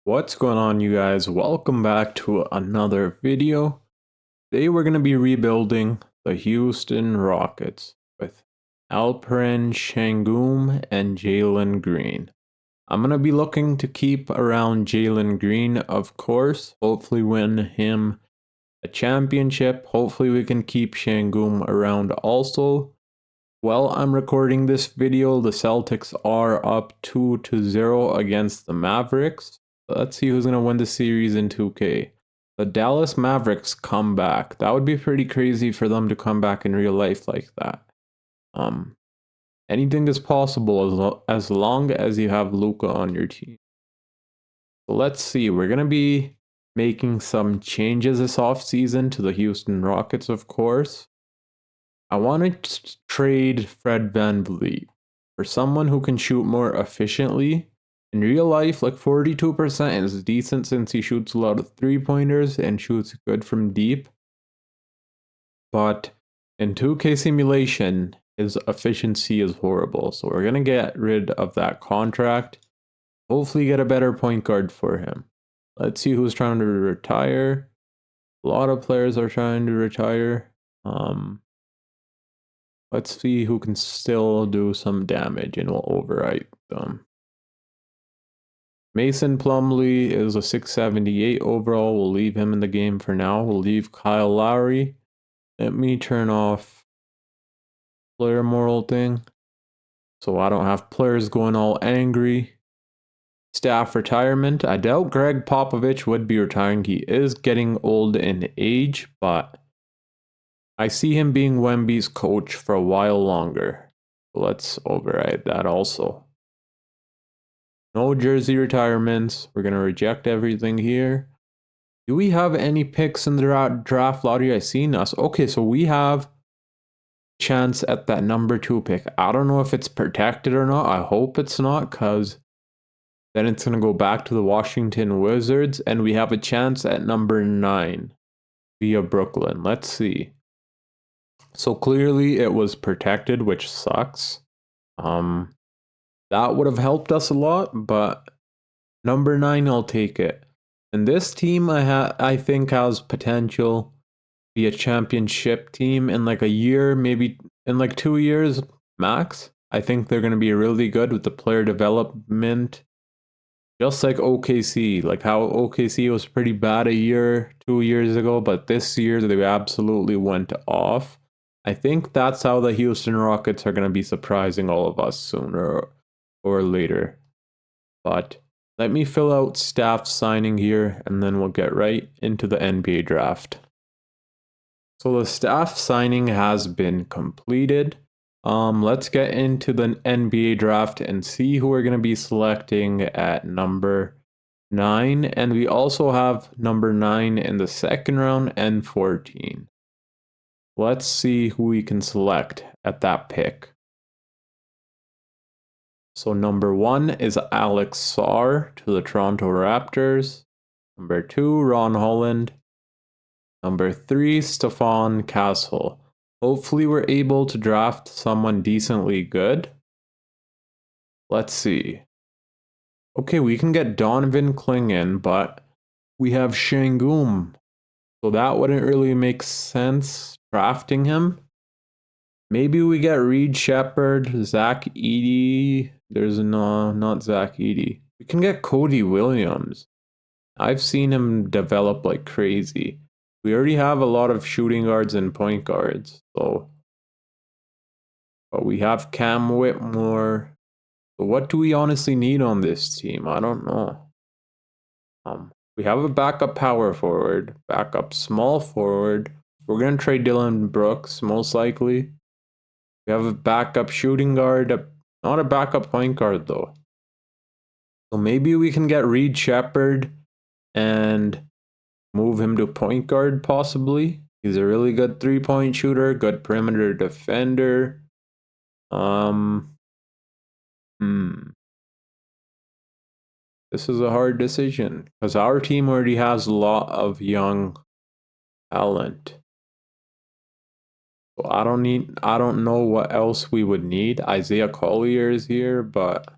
What's going on, you guys? Welcome back to another video. Today we're going to be rebuilding the Houston Rockets with Alperen Sengun and Jalen Green. I'm going to be looking to keep around Jalen Green, of course. Hopefully win him a championship. Hopefully we can keep Sengun around also. While I'm recording this video, the Celtics are up 2-0 against the Mavericks. Let's see who's going to win the series in 2K. The Dallas Mavericks come back. That would be pretty crazy for them to come back in real life like that. Anything is possible as long as you have Luka on your team. So let's see. We're going to be making some changes this offseason to the Houston Rockets, of course. I want to trade Fred VanVleet for someone who can shoot more efficiently. In real life, like 42% is decent since he shoots a lot of three-pointers and shoots good from deep. But in 2K simulation, his efficiency is horrible. So we're going to get rid of that contract. Hopefully get a better point guard for him. Let's see who's trying to retire. A lot of players are trying to retire. Let's see who can still do some damage and we'll overwrite them. Mason Plumlee is a 678 overall. We'll leave him in the game for now. We'll leave Kyle Lowry. Let me turn off player moral thing so I don't have players going all angry. Staff retirement. I doubt Greg Popovich would be retiring. He is getting old in age, but I see him being Wemby's coach for a while longer. Let's override that also. No jersey retirements. We're going to reject everything here. Do we have any picks in the draft lottery? I seen us. Okay, so we have chance at that number 2 pick. I don't know if it's protected or not. I hope it's not, because then it's going to go back to the Washington Wizards, and we have a chance at number 9 via Brooklyn. Let's see. So clearly it was protected, which sucks. That would have helped us a lot, but number 9, I'll take it. And this team I think has potential to be a championship team in like a year, maybe in like 2 years max. I think they're going to be really good with the player development. Just like OKC, like how OKC was pretty bad 2 years ago, but this year they absolutely went off. I think that's how the Houston Rockets are going to be surprising all of us sooner or later. But let me fill out staff signing here, and then we'll get right into the NBA draft. So the staff signing has been completed. Let's get into the NBA draft and see who we're going to be selecting at number 9. And we also have number 9 in the second round and 14. Let's see who we can select at that pick. So number 1 is Alex Sarr to the Toronto Raptors. Number 2, Ron Holland. Number 3, Stephon Castle. Hopefully we're able to draft someone decently good. Let's see. Okay, we can get Donovan Clingan, but we have Sengun. So that wouldn't really make sense drafting him. Maybe we get Reed Shepherd, Zach Edey. Not Zach Edey. We can get Cody Williams. I've seen him develop like crazy. We already have a lot of shooting guards and point guards, but we have Cam Whitmore. So what do we honestly need on this team? I don't know. We have a backup power forward, backup small forward. We're gonna trade Dylan Brooks most likely. We have a backup shooting guard, not a backup point guard though. So maybe we can get Reed Shepherd and move him to point guard possibly. He's a really good 3-point shooter, good perimeter defender. This is a hard decision because our team already has a lot of young talent. So I don't know what else we would need. Isaiah Collier is here, but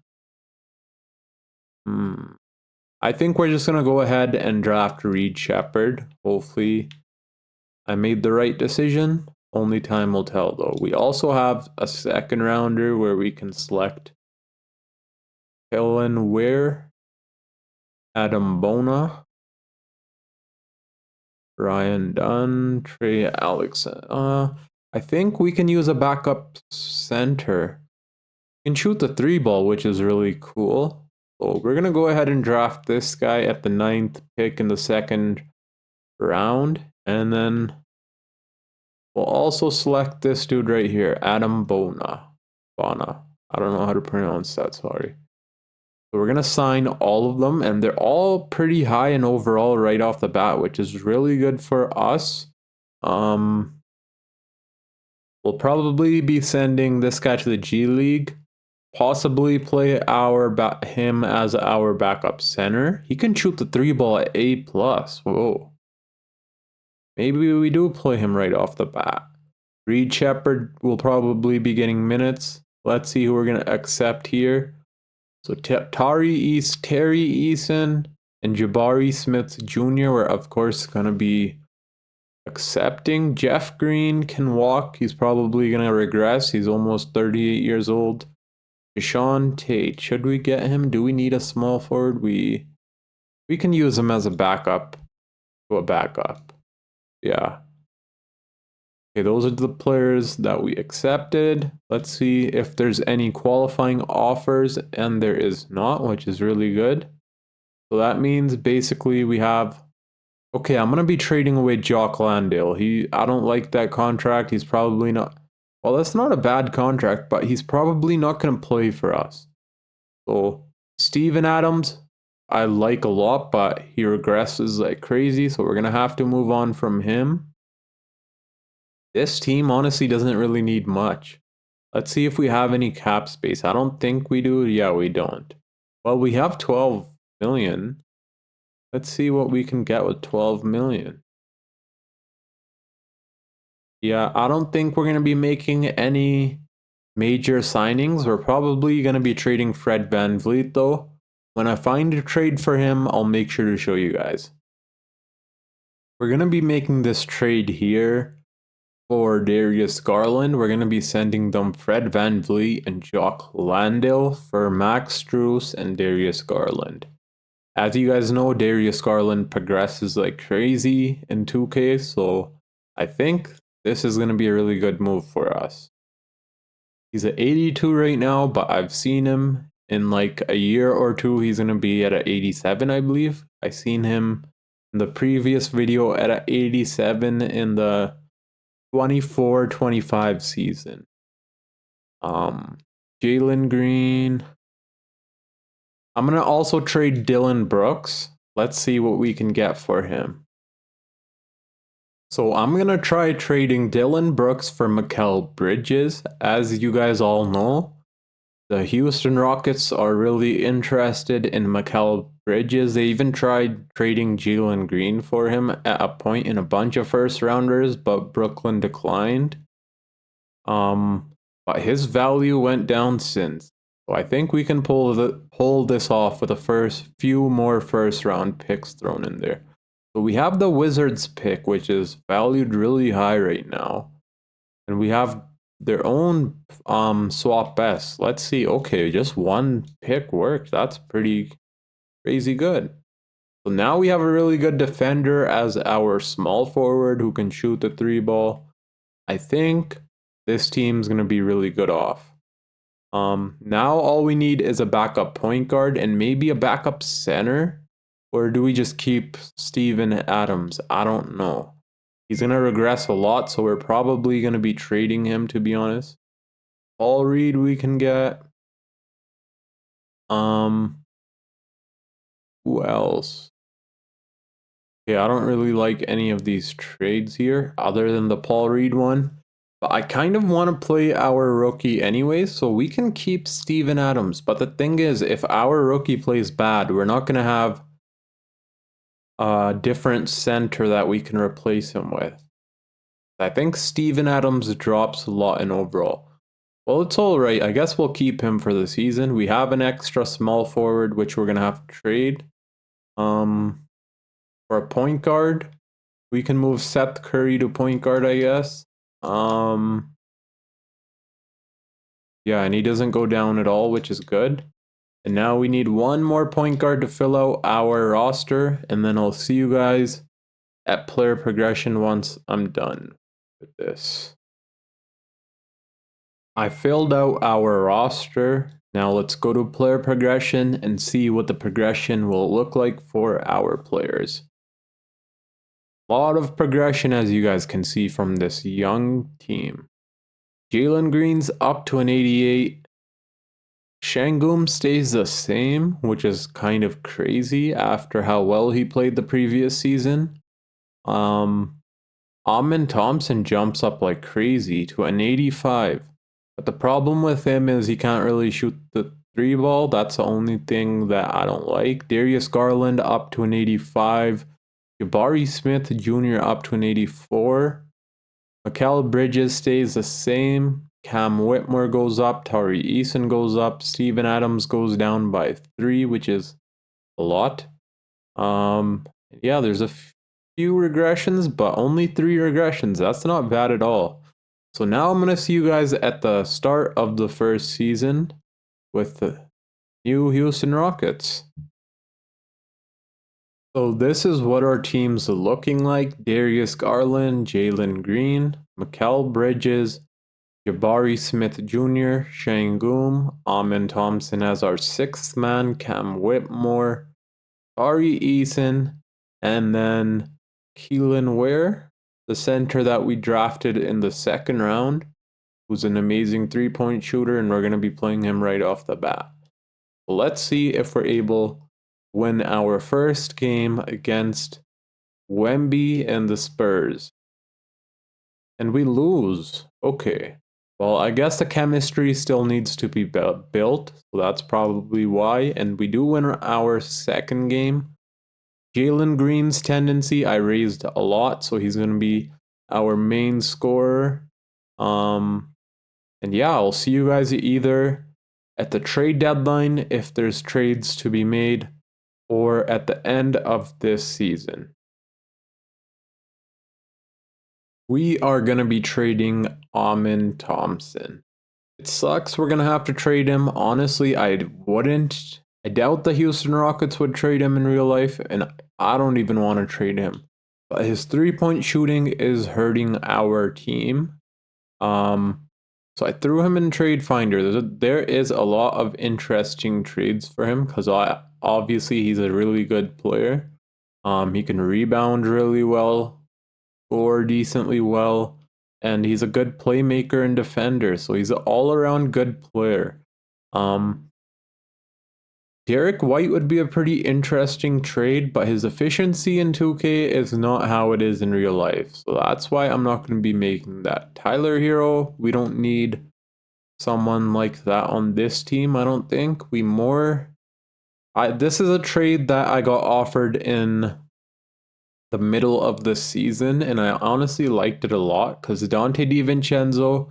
I think we're just going to go ahead and draft Reed Shepherd. Hopefully I made the right decision. Only time will tell, though. We also have a second rounder where we can select Jalen Ware, Adam Bona, Ryan Dunn, Trey Alex. I think we can use a backup center. We can shoot the 3 ball, which is really cool. So we're going to go ahead and draft this guy at the 9th pick in the second round. And then we'll also select this dude right here, Adam Bona. I don't know how to pronounce that, sorry. So we're going to sign all of them, and they're all pretty high in overall right off the bat, which is really good for us. We'll probably be sending this guy to the G League, possibly play him as our backup center. He can shoot the 3 ball at A+. Whoa. Maybe we do play him right off the bat. Reed Shepherd will probably be getting minutes. Let's see who we're going to accept here. So Terry Eason and Jabari Smith Jr. We're of course going to be accepting. Jeff Green can walk. He's probably going to regress. He's almost 38 years old. Deshaun Tate. Should we get him? Do we need a small forward? We can use him as a backup to a backup. Yeah. Okay, those are the players that we accepted. Let's see if there's any qualifying offers, and there is not, which is really good. So that means basically we have... Okay, I'm going to be trading away Jock Landale. I don't like that contract. He's probably not... Well, that's not a bad contract, but he's probably not going to play for us. So Steven Adams, I like a lot, but he regresses like crazy, so we're going to have to move on from him. This team honestly doesn't really need much. Let's see if we have any cap space. I don't think we do. Yeah, we don't. Well, we have 12 million. Let's see what we can get with 12 million. Yeah, I don't think we're going to be making any major signings. We're probably going to be trading Fred VanVleet, though. When I find a trade for him, I'll make sure to show you guys. We're going to be making this trade here. For Darius Garland, we're going to be sending them Fred VanVleet and Jock Landale for Max Strus and Darius Garland. As you guys know, Darius Garland progresses like crazy in 2K, so I think this is going to be a really good move for us. He's at 82 right now, but I've seen him in like a year or two, he's going to be at an 87, I believe. I seen him in the previous video at an 87 in the 24-25 season. Jalen Green. I'm going to also trade Dylan Brooks. Let's see what we can get for him. So I'm going to try trading Dylan Brooks for Mikal Bridges. As you guys all know, the Houston Rockets are really interested in Mikal Bridges. They even tried trading Jalen Green for him at a point in a bunch of first rounders, but Brooklyn declined. But his value went down since. So I think we can pull this off with a few more first round picks thrown in there. So we have the Wizards pick, which is valued really high right now. And we have their own swap best. Let's see. Okay, just one pick worked. That's pretty crazy good. So now we have a really good defender as our small forward who can shoot the 3-ball. I think this team's going to be really good off. Now all we need is a backup point guard and maybe a backup center. Or do we just keep Steven Adams? I don't know. He's going to regress a lot, so we're probably going to be trading him, to be honest. Paul Reed we can get. Who else? Okay, I don't really like any of these trades here, other than the Paul Reed one. But I kind of want to play our rookie anyway, so we can keep Steven Adams. But the thing is, if our rookie plays bad, we're not going to have a different center that we can replace him with. I think Steven Adams drops a lot in overall. Well, it's all right. I guess we'll keep him for the season. We have an extra small forward, which we're going to have to trade. For a point guard, we can move Seth Curry to point guard, I guess. Yeah, and he doesn't go down at all, which is good. And now we need one more point guard to fill out our roster, and then I'll see you guys at player progression once I'm done with this. I filled out our roster. Now let's go to player progression and see what the progression will look like for our players. A lot of progression, as you guys can see from this young team. Jalen Green's up to an 88. Sengun stays the same, which is kind of crazy after how well he played the previous season. Alperen Thompson jumps up like crazy to an 85. But the problem with him is he can't really shoot the three ball. That's the only thing that I don't like. Darius Garland up to an 85. Jabari Smith Jr. up to an 84. Mikal Bridges stays the same. Cam Whitmore goes up. Tari Eason goes up. Steven Adams goes down by 3, which is a lot. Yeah, there's a few regressions, but only 3 regressions. That's not bad at all. So now I'm going to see you guys at the start of the first season with the new Houston Rockets. So this is what our team's looking like. Darius Garland, Jalen Green, Mikal Bridges, Jabari Smith Jr., Sengun, Alperen Thompson as our 6th man, Cam Whitmore, Tari Eason, and then Keelan Ware, the center that we drafted in the 2nd round, who's an amazing 3-point shooter, and we're going to be playing him right off the bat. So let's see if we're able to win our first game against Wemby and the Spurs. And we lose. Okay. Well, I guess the chemistry still needs to be built, so that's probably why. And we do win our 2nd game. Jalen Green's tendency I raised a lot, so he's going to be our main scorer. And yeah, I'll see you guys either at the trade deadline if there's trades to be made, or at the end of this season. We are going to be trading Alperen Thompson. It sucks we're going to have to trade him. Honestly, I doubt the Houston Rockets would trade him in real life, and I don't even want to trade him. But his 3-point shooting is hurting our team. So I threw him in Trade Finder. There is a lot of interesting trades for him because obviously he's a really good player. He can rebound really well, score decently well, and he's a good playmaker and defender. So he's an all-around good player. Derek White would be a pretty interesting trade, but his efficiency in 2K is not how it is in real life. So that's why I'm not going to be making that. Tyler Hero, we don't need someone like that on this team, I don't think. This is a trade that I got offered in the middle of the season, and I honestly liked it a lot because Dante DiVincenzo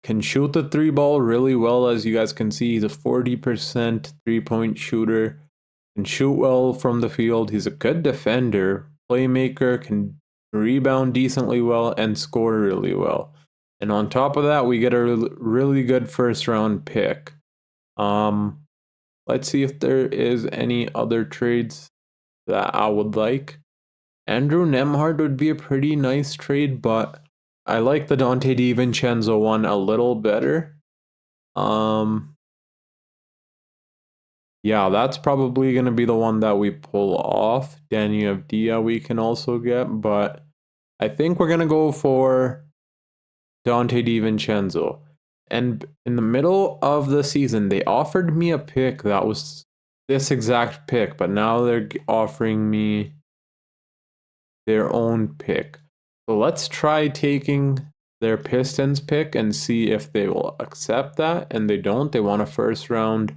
can shoot the 3-ball really well. As you guys can see, he's a 40% 3-point shooter, can shoot well from the field. He's a good defender, playmaker, can rebound decently well, and score really well. And on top of that, we get a really good 1st-round pick. Let's see if there is any other trades that I would like. Andrew Nembhard would be a pretty nice trade, but I like the Dante DiVincenzo one a little better. Yeah, that's probably going to be the one that we pull off. Danny Avdia we can also get, but I think we're going to go for Dante DiVincenzo. And in the middle of the season, they offered me a pick that was this exact pick, but now they're offering me their own pick. So let's try taking their Pistons pick and see if they will accept that. And they don't. They want a 1st-round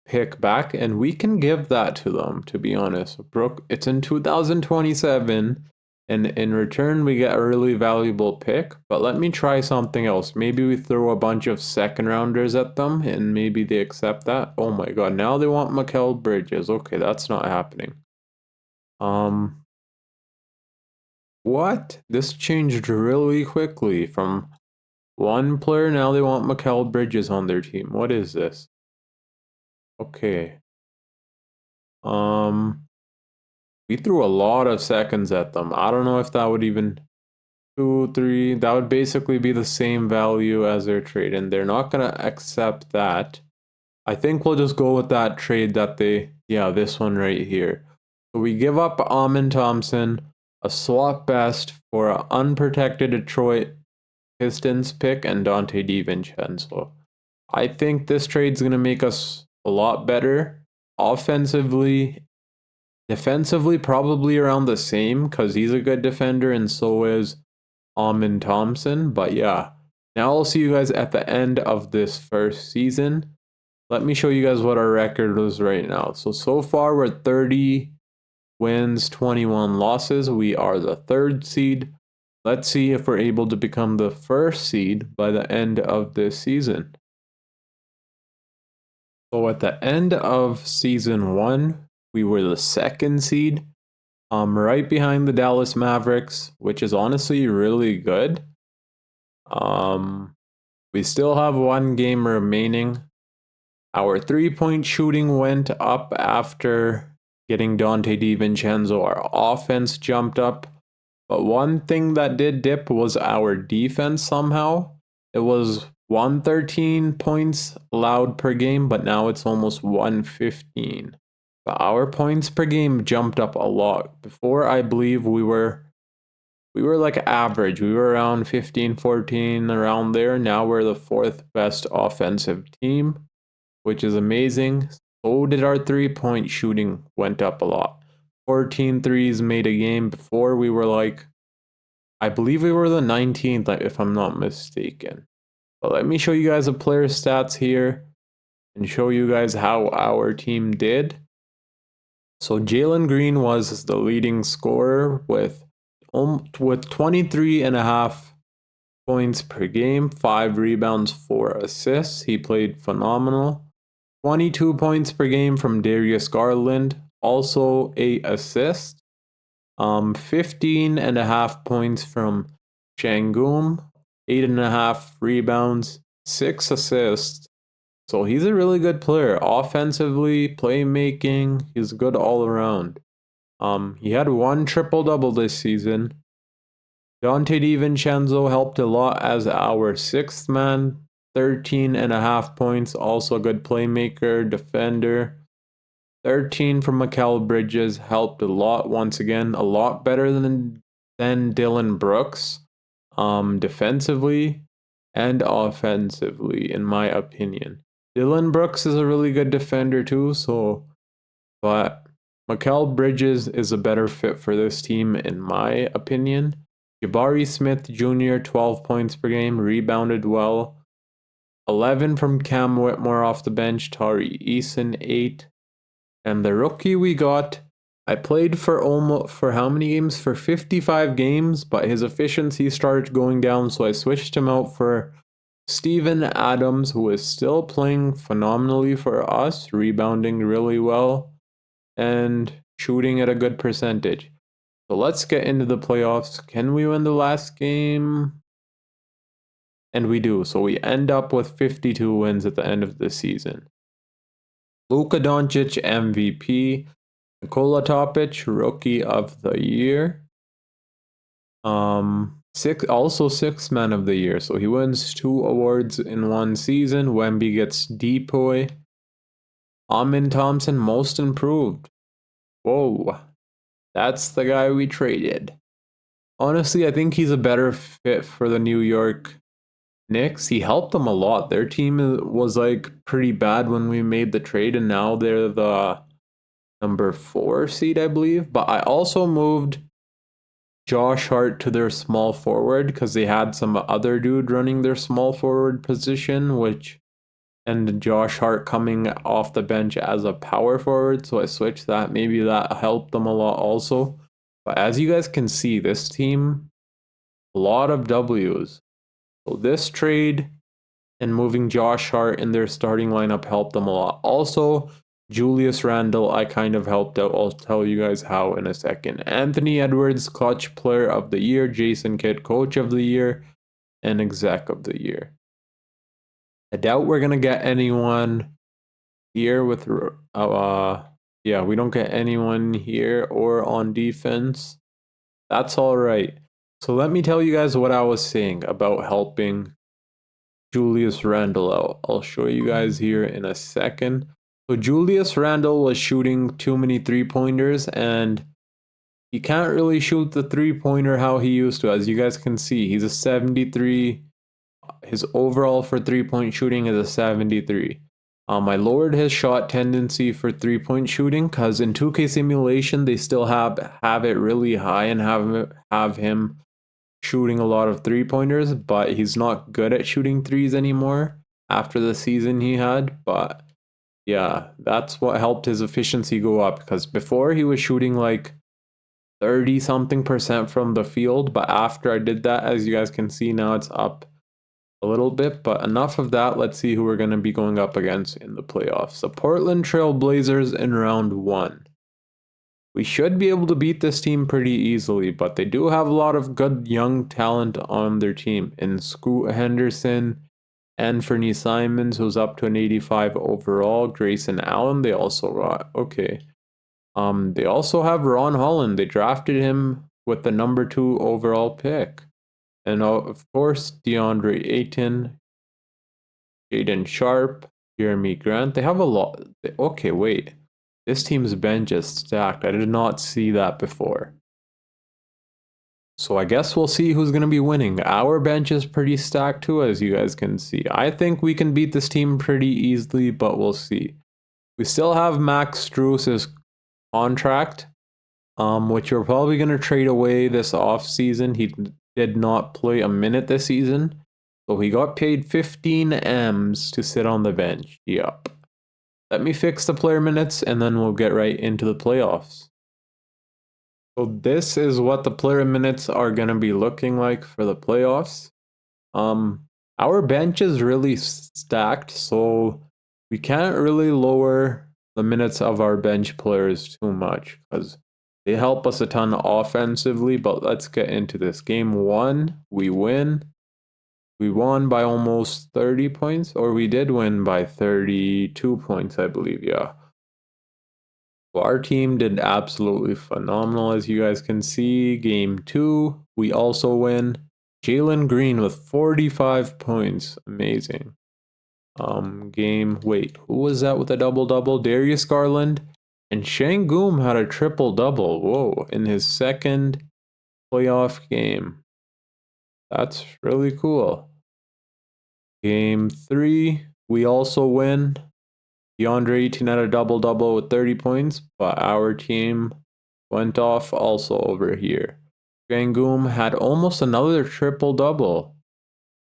pick back, and we can give that to them, to be honest. Brooke, it's in 2027, and in return we get a really valuable pick. But let me try something else. Maybe we throw a bunch of 2nd-rounders at them, and maybe they accept that. Oh my god, now they want Mikal Bridges. Okay, that's not happening. What? This changed really quickly from one player, now they want Mikal Bridges on their team. What is this? Okay. We threw a lot of seconds at them. I don't know if that would even 2, 3. That would basically be the same value as their trade, and they're not gonna accept that. I think we'll just go with that trade that this one right here. So we give up Amin Thompson, a swap best for an unprotected Detroit Pistons pick and Dante DiVincenzo. I think this trade's going to make us a lot better. Offensively, defensively, probably around the same because he's a good defender and so is Amin Thompson. But yeah, now I'll see you guys at the end of this first season. Let me show you guys what our record is right now. So far we're 30 wins, 21 losses. We are the 3rd seed. Let's see if we're able to become the 1st seed by the end of this season. So at the end of season 1, we were the 2nd seed, right behind the Dallas Mavericks, which is honestly really good. We still have 1 game remaining. Our 3-point shooting went up after getting Dante DiVincenzo. Our offense jumped up. But one thing that did dip was our defense somehow. It was 113 points allowed per game, but now it's almost 115. But our points per game jumped up a lot. Before, I believe we were like average. We were around 15, 14, around there. Now we're the 4th best offensive team, which is amazing. So did our 3-point shooting went up a lot. 14 threes made a game. Before we were like, I believe we were the 19th if I'm not mistaken. But let me show you guys the player stats here and show you guys how our team did. So Jalen Green was the leading scorer with 23.5 points per game, 5 rebounds, 4 assists. He played phenomenal. 22 points per game from Darius Garland, also 8 assists. 15.5 points from Sengun, 8.5 rebounds, 6 assists. So he's a really good player. Offensively, playmaking, he's good all around. He had 1 triple-double this season. Dante DiVincenzo helped a lot as our 6th man, 13.5 points, also a good playmaker, defender. 13 from Mikal Bridges helped a lot once again, a lot better than Dillon Brooks, defensively and offensively, in my opinion. Dillon Brooks is a really good defender too, but Mikal Bridges is a better fit for this team, in my opinion. Jabari Smith Jr., 12 points per game, rebounded well. 11 from Cam Whitmore off the bench, Tari Eason, 8. And the rookie we got, I played for how many games? For 55 games, but his efficiency started going down, so I switched him out for Steven Adams, who is still playing phenomenally for us, rebounding really well, and shooting at a good percentage. So let's get into the playoffs. Can we win the last game? And we do. So we end up with 52 wins at the end of the season. Luka Doncic, MVP. Nikola Topic, Rookie of the Year. Sixth Man of the Year. So he wins 2 awards in 1 season. Wemby gets Depoy. Amin Thompson, Most Improved. Whoa. That's the guy we traded. Honestly, I think he's a better fit for the New York Knicks. He helped them a lot. Their team was like pretty bad when we made the trade, and now they're the number 4 seed, I believe. But I also moved Josh Hart to their small forward because they had some other dude running their small forward position, and Josh Hart coming off the bench as a power forward. So I switched that. Maybe that helped them a lot also. But as you guys can see, this team, a lot of W's. So this trade and moving Josh Hart in their starting lineup helped them a lot. Also, Julius Randle, I kind of helped out. I'll tell you guys how in a second. Anthony Edwards, Clutch Player of the Year. Jason Kidd, Coach of the Year. And Exec of the Year. I doubt we're going to get anyone here with... yeah, we don't get anyone here or on defense. That's all right. So let me tell you guys what I was saying about helping Julius Randle out. I'll show you guys here in a second. So Julius Randle was shooting too many three-pointers, and he can't really shoot the three-pointer how he used to. As you guys can see, he's a 73. His overall for three-point shooting is a 73. I lowered his shot tendency for three-point shooting because in 2K simulation they still have it really high and have him shooting a lot of three-pointers, but he's not good at shooting threes anymore after the season he had. But yeah, that's what helped his efficiency go up, because before he was shooting like 30 something percent from the field, but after I did that, as you guys can see, now it's up a little bit. But enough of that. Let's see who we're going to be going up against in the playoffs. The Portland Trail Blazers in round 1. We should be able to beat this team pretty easily, but they do have a lot of good young talent on their team. In Scoot Henderson, Anthony Simons, who's up to an 85 overall. Grayson Allen, they also got, okay. They also have Ron Holland. They drafted him with the number 2 overall pick. And of course, DeAndre Ayton, Jaden Sharp, Jeremy Grant. They have a lot. Okay, wait. This team's bench is stacked. I did not see that before. So I guess we'll see who's going to be winning. Our bench is pretty stacked too, as you guys can see. I think we can beat this team pretty easily, but we'll see. We still have Max Strus's contract, which we're probably going to trade away this offseason. He did not play a minute this season, so he got paid 15 M's to sit on the bench. Yup. Let me fix the player minutes and then we'll get right into the playoffs. So this is what the player minutes are going to be looking like for the playoffs. Our bench is really stacked, so we can't really lower the minutes of our bench players too much because they help us a ton offensively. But let's get into this. Game 1, we win. We won by almost 30 points, or we did win by 32 points, I believe, yeah. So our team did absolutely phenomenal, as you guys can see. Game 2, we also win. Jalen Green with 45 points, amazing. Wait, who was that with a double-double? Darius Garland. And Sengun had a triple-double, whoa, in his second playoff game. That's really cool. Game 3, we also win. DeAndre Ayton had a double-double with 30 points, but our team went off also over here. Sengun had almost another triple-double.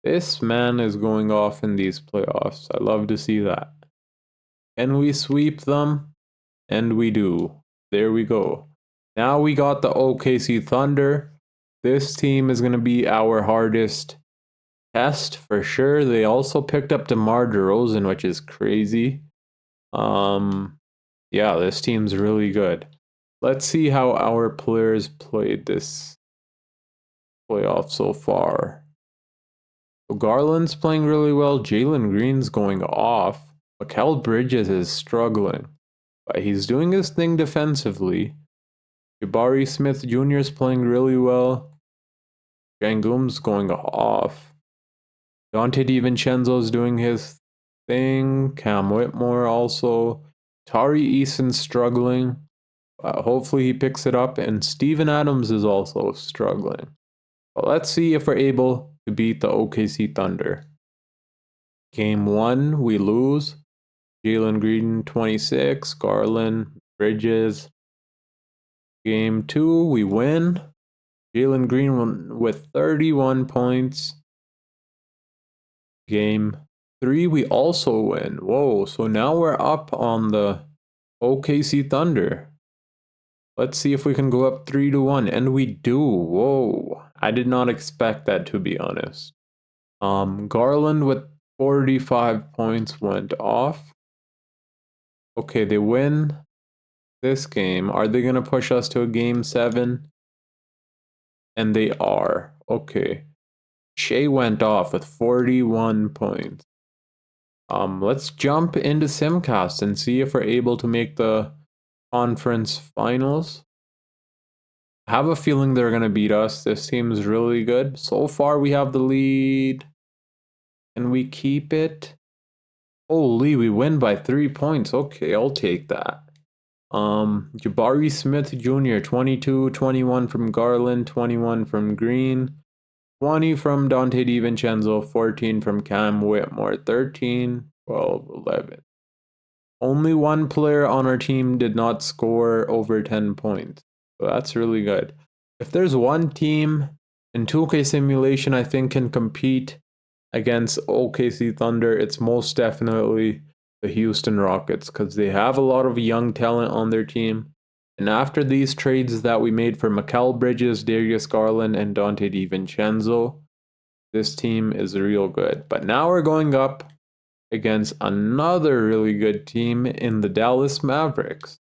This man is going off in these playoffs. I love to see that. Can we sweep them? And we do. There we go. Now we got the OKC Thunder. This team is going to be our hardest test for sure. They also picked up DeMar DeRozan, which is crazy. Yeah, this team's really good. Let's see how our players played this playoff so far. So Garland's playing really well. Jalen Green's going off. Mikal Bridges is struggling, but he's doing his thing defensively. Jabari Smith Jr. is playing really well. Sengun's going off. Dante DiVincenzo's doing his thing. Cam Whitmore also. Tari Eason's struggling. Hopefully he picks it up. And Steven Adams is also struggling. But let's see if we're able to beat the OKC Thunder. Game 1, we lose. Jalen Green, 26. Garland, Bridges. Game 2, we win. Jalen Green with 31 points. Game 3, we also win. Whoa, so now we're up on the OKC Thunder. Let's see if we can go up 3-1, and we do. Whoa, I did not expect that, to be honest. Garland with 45 points went off. Okay, they win this game. Are they going to push us to a game 7? And they are. Okay. Shea went off with 41 points. Let's jump into Simcast and see if we're able to make the conference finals. I have a feeling they're going to beat us. This team is really good. So far, we have the lead. Can we keep it? Holy, we win by 3 points. Okay, I'll take that. Jabari Smith Jr., 22, 21 from Garland, 21 from Green, 20 from Dante DiVincenzo, 14 from Cam Whitmore, 13, 12, 11. Only one player on our team did not score over 10 points. So that's really good. If there's one team in 2K Simulation I think can compete against OKC Thunder, it's most definitely the Houston Rockets because they have a lot of young talent on their team. And after these trades that we made for Mikal Bridges, Darius Garland, and Dante DiVincenzo, this team is real good. But now we're going up against another really good team in the Dallas Mavericks,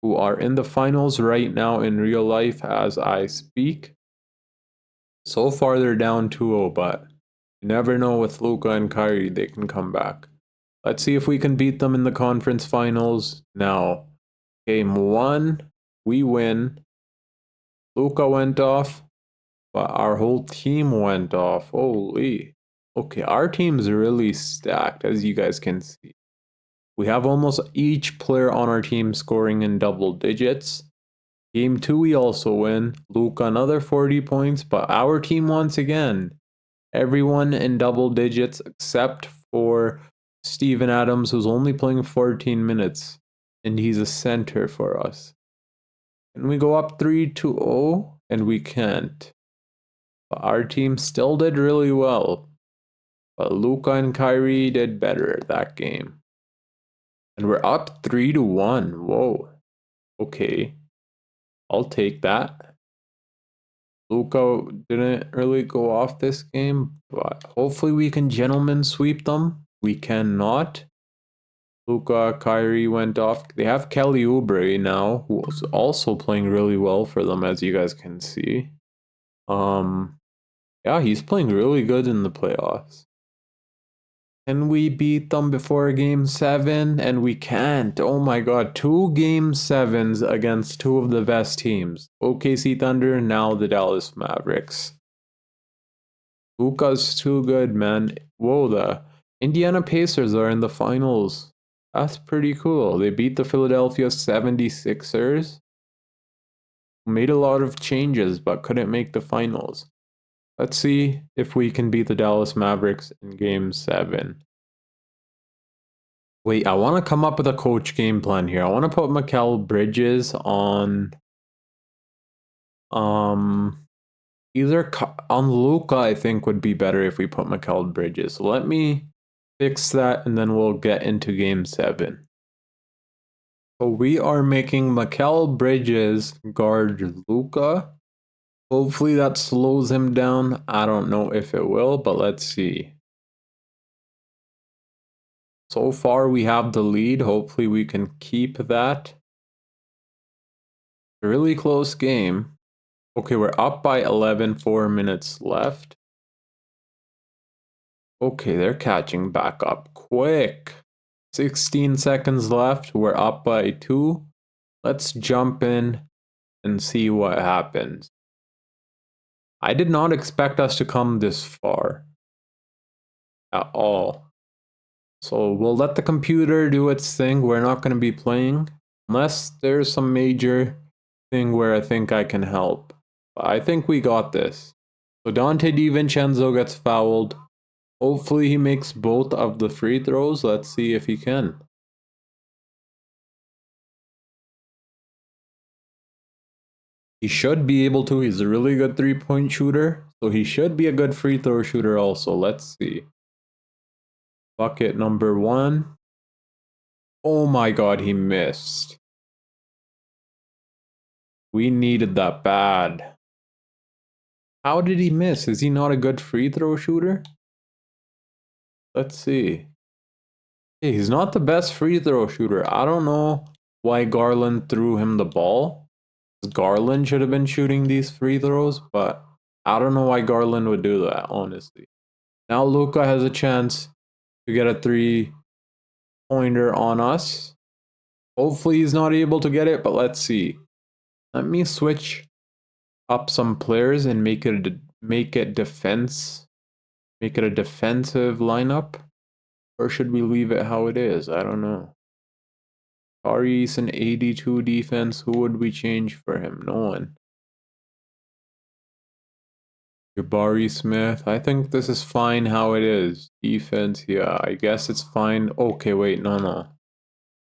who are in the finals right now in real life as I speak. So far, they're down 2-0, but you never know with Luka and Kyrie, they can come back. Let's see if we can beat them in the conference finals now. Game 1, we win. Luka went off, but our whole team went off. Holy. Okay, our team's really stacked, as you guys can see. We have almost each player on our team scoring in double digits. Game 2, we also win. Luka another 40 points, but our team once again, everyone in double digits except for Steven Adams, who's only playing 14 minutes, and he's a center for us. Can we go up 3-0? And we can't. But our team still did really well. But Luka and Kyrie did better that game. And we're up 3-1. Whoa. Okay. I'll take that. Luka didn't really go off this game, but hopefully we can gentlemen sweep them. We cannot. Luka, Kyrie went off. They have Kelly Oubre now, who's also playing really well for them, as you guys can see. Yeah, he's playing really good in the playoffs. Can we beat them before game 7? And we can't. Oh my god, 2 game 7s against 2 of the best teams. OKC Thunder, now the Dallas Mavericks. Luka's too good, man. Whoa, the Indiana Pacers are in the finals. That's pretty cool. They beat the Philadelphia 76ers. Made a lot of changes, but couldn't make the finals. Let's see if we can beat the Dallas Mavericks in game 7. Wait, I want to come up with a coach game plan here. I want to put Mikal Bridges on either on Luka, I think would be better if we put Mikal Bridges. So let me fix that and then we'll get into game 7. So we are making Mikal Bridges guard Luka. Hopefully that slows him down. I don't know if it will, but let's see. So far we have the lead. Hopefully we can keep that. Really close game. Okay, we're up by 11, 4 minutes left. Okay, they're catching back up quick. 16 seconds left. We're up by 2. Let's jump in and see what happens. I did not expect us to come this far at all. So we'll let the computer do its thing. We're not going to be playing unless there's some major thing where I think I can help. But I think we got this. So Dante DiVincenzo gets fouled. Hopefully he makes both of the free throws. Let's see if he can. He should be able to. He's a really good three-point shooter. So he should be a good free throw shooter also. Let's see. Bucket number 1. Oh my god, he missed. We needed that bad. How did he miss? Is he not a good free throw shooter? Let's see. Hey, he's not the best free throw shooter. I don't know why Garland threw him the ball. Garland should have been shooting these free throws, but I don't know why Garland would do that, honestly. Now Luka has a chance to get a 3-pointer on us. Hopefully he's not able to get it, but let's see. Let me switch up some players and make it a defensive lineup. Or should we leave it how it is? I don't know. Tari's an 82 defense. Who would we change for him? No one. Jabari Smith. I think this is fine how it is. Defense, yeah, I guess it's fine. Okay, wait, no.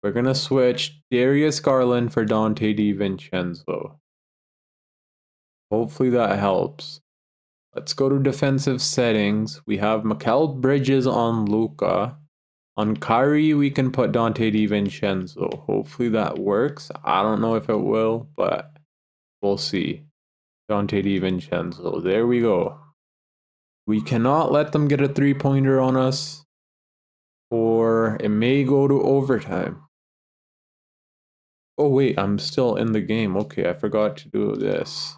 We're gonna switch Darius Garland for Dante DiVincenzo. Hopefully that helps. Let's go to defensive settings. We have Mikal Bridges on Luka. On Kyrie, we can put Dante DiVincenzo. Hopefully that works. I don't know if it will, but we'll see. Dante DiVincenzo. There we go. We cannot let them get a 3-pointer on us, or it may go to overtime. Oh wait, I'm still in the game. Okay, I forgot to do this.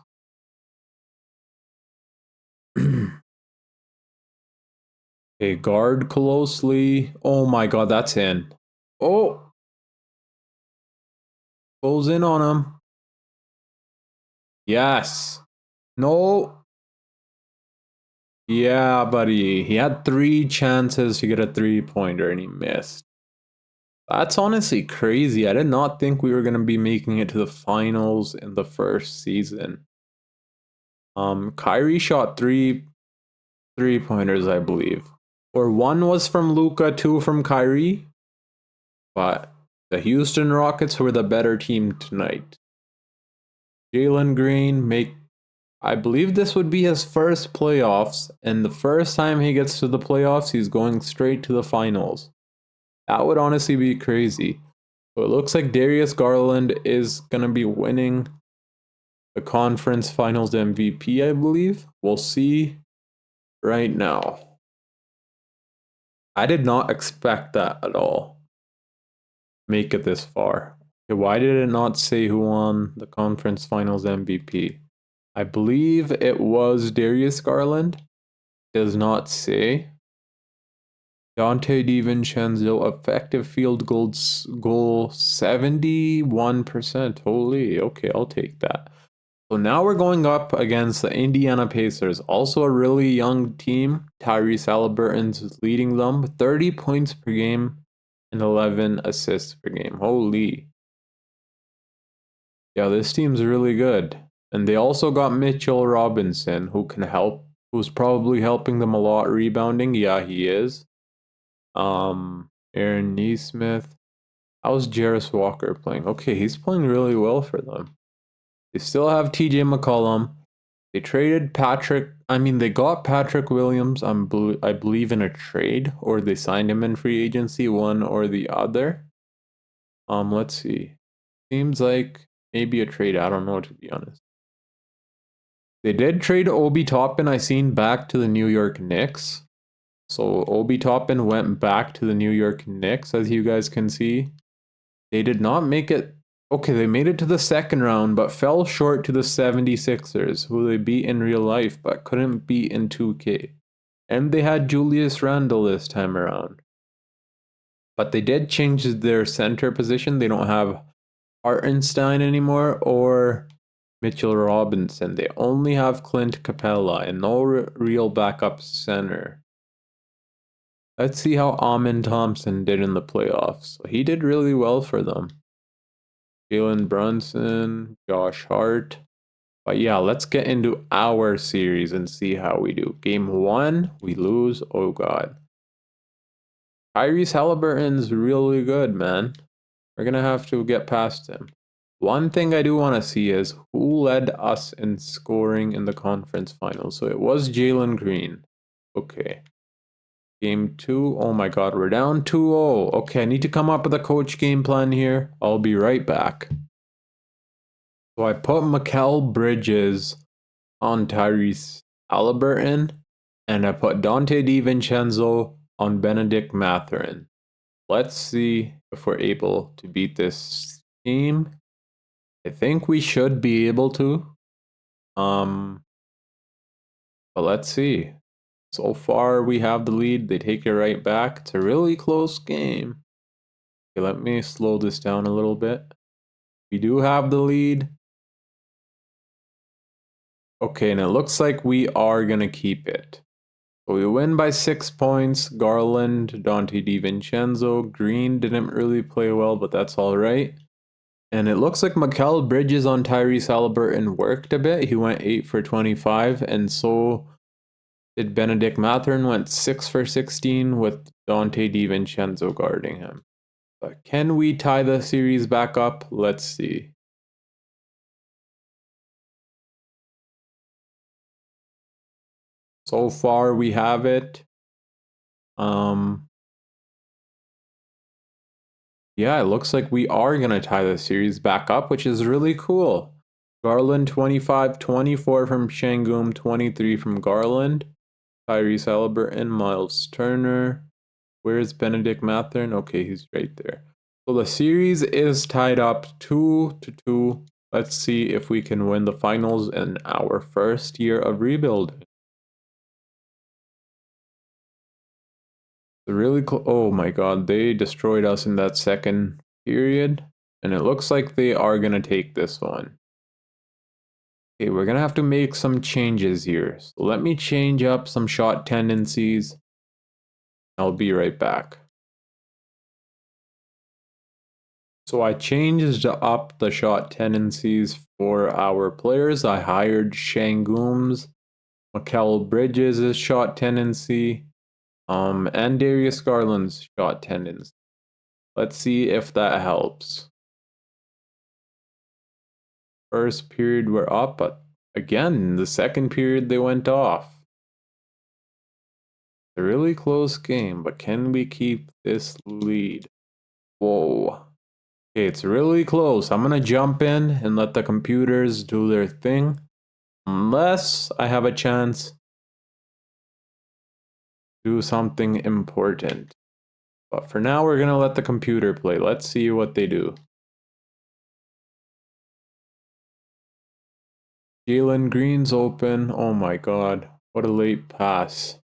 Okay, guard closely. Oh my god, that's in. Oh! Close in on him. Yes. No. Yeah, buddy. He had 3 chances to get a 3-pointer and he missed. That's honestly crazy. I did not think we were going to be making it to the finals in the first season. Kyrie shot 3-pointers, I believe. Or 1 was from Luka, 2 from Kyrie. But the Houston Rockets were the better team tonight. Jalen Green I believe this would be his first playoffs, and the first time he gets to the playoffs, he's going straight to the finals. That would honestly be crazy. So it looks like Darius Garland is going to be winning the conference finals MVP, I believe. We'll see right now. I did not expect that at all. Make it this far. Okay, why did it not say who won the conference finals MVP? I believe it was Darius Garland. Does not say. Dante DiVincenzo, effective field goal 71%. Holy, okay, I'll take that. So now we're going up against the Indiana Pacers, also a really young team. Tyrese Halliburton's leading them, 30 points per game and 11 assists per game. Holy. Yeah, this team's really good. And they also got Mitchell Robinson, who can help, who's probably helping them a lot rebounding. Yeah, he is. Aaron Neesmith. How's Jarris Walker playing? Okay, he's playing really well for them. They still have TJ McCollum. They traded they got Patrick Williams, I believe, in a trade, or they signed him in free agency, one or the other. Let's see. Seems like maybe a trade. I don't know, to be honest. They did trade Obi Toppin, I seen, back to the New York Knicks. So Obi Toppin went back to the New York Knicks, as you guys can see. They did not make it. Okay, they made it to the second round, but fell short to the 76ers, who they beat in real life, but couldn't beat in 2K. And they had Julius Randle this time around. But they did change their center position. They don't have Hartenstein anymore or Mitchell Robinson. They only have Clint Capella and no real backup center. Let's see how Amin Thompson did in the playoffs. He did really well for them. Jalen Brunson, Josh Hart. But yeah, let's get into our series and see how we do. Game 1, we lose. Oh god. Tyrese Halliburton's really good, man. We're going to have to get past him. One thing I do want to see is who led us in scoring in the conference finals. So it was Jalen Green. Okay. Game 2. Oh my god, we're down 2-0. Okay, I need to come up with a coach game plan here. I'll be right back. So I put Mikal Bridges on Tyrese Halliburton, and I put Dante DiVincenzo on Benedict Mathurin. Let's see if we're able to beat this team. I think we should be able to. But let's see. So far, we have the lead. They take it right back. It's a really close game. Okay, let me slow this down a little bit. We do have the lead. Okay, and it looks like we are going to keep it. So we win by 6 points. Garland, Dante DiVincenzo. Green didn't really play well, but that's all right. And it looks like Mikal Bridges on Tyrese Haliburton worked a bit. He went 8 for 25, and so did Benedict Mathurin, went 6 for 16 with Dante DiVincenzo guarding him. But can we tie the series back up? Let's see. So far, we have it. Yeah, it looks like we are going to tie the series back up, which is really cool. Garland 25, 24 from Sengun, 23 from Garland. Tyrese Haliburton, Miles Turner. Where's Benedict Mathurin? Okay, he's right there. So the series is tied up 2-2. Let's see if we can win the finals in our first year of rebuilding. Really cool. Oh my god, they destroyed us in that second period. And it looks like they are going to take this one. Okay, we're going to have to make some changes here. So let me change up some shot tendencies. I'll be right back. So I changed up the shot tendencies for our players. I hired Sengun's, Mikal Bridges' shot tendency, and Darius Garland's shot tendency. Let's see if that helps. First period we're up, but again, the second period they went off. A really close game, but can we keep this lead? Whoa. Okay, it's really close. I'm gonna jump in and let the computers do their thing. Unless I have a chance to do something important. But for now, we're gonna let the computer play. Let's see what they do. Jalen Green's open. Oh my god. What a late pass.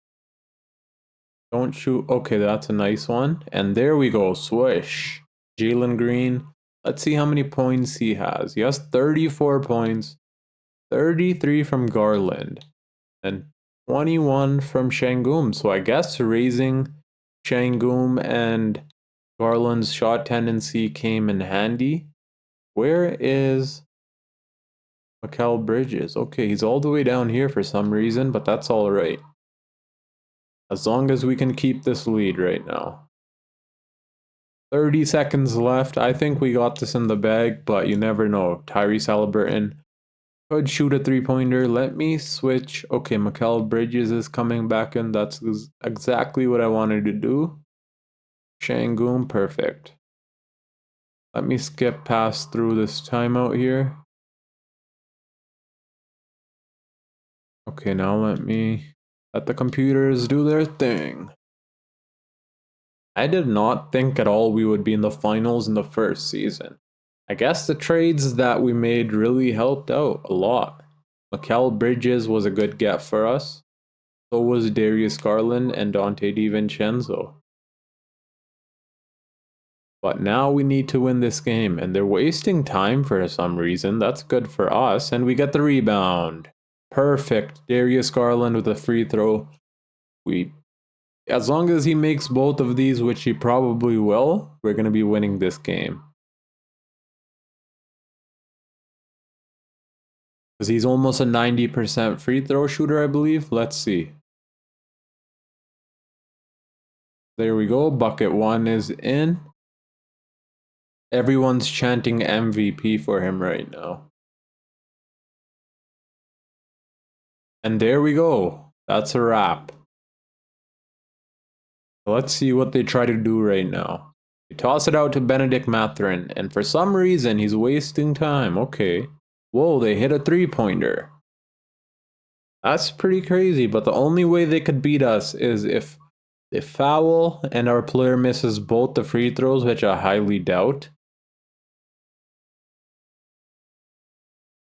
Don't shoot. Okay, that's a nice one. And there we go. Swish. Jalen Green. Let's see how many points he has. He has 34 points. 33 from Garland. And 21 from Sengun. So I guess raising Sengun and Garland's shot tendency came in handy. Where is Mikal Bridges? Okay, he's all the way down here for some reason, but that's all right. As long as we can keep this lead right now. 30 seconds left. I think we got this in the bag, but you never know. Tyrese Haliburton could shoot a three-pointer. Let me switch. Okay, Mikal Bridges is coming back in. That's exactly what I wanted to do. Sengun, perfect. Let me skip past through this timeout here. Okay, now let the computers do their thing. I did not think at all we would be in the finals in the first season. I guess the trades that we made really helped out a lot. Mikal Bridges was a good get for us. So was Darius Garland and Dante DiVincenzo. But now we need to win this game, and they're wasting time for some reason. That's good for us, and we get the rebound. Perfect. Darius Garland with a free throw. As long as he makes both of these, which he probably will, we're going to be winning this game. Because he's almost a 90% free throw shooter, I believe. Let's see. There we go. Bucket one is in. Everyone's chanting MVP for him right now. And there we go. That's a wrap. Let's see what they try to do right now. They toss it out to Benedict Mathurin, and for some reason, he's wasting time. Okay. Whoa, they hit a three-pointer. That's pretty crazy, but the only way they could beat us is if They foul, and our player misses both the free throws, which I highly doubt.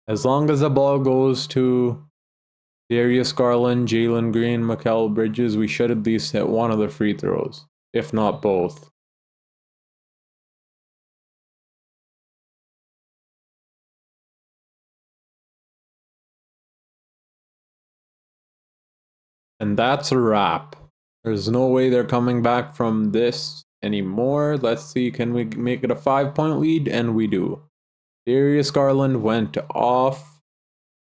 As long as the ball goes to Darius Garland, Jalen Green, Mikal Bridges, we should at least hit one of the free throws, if not both. And that's a wrap. There's no way they're coming back from this anymore. Let's see, can we make it a 5-point lead? And we do. Darius Garland went off,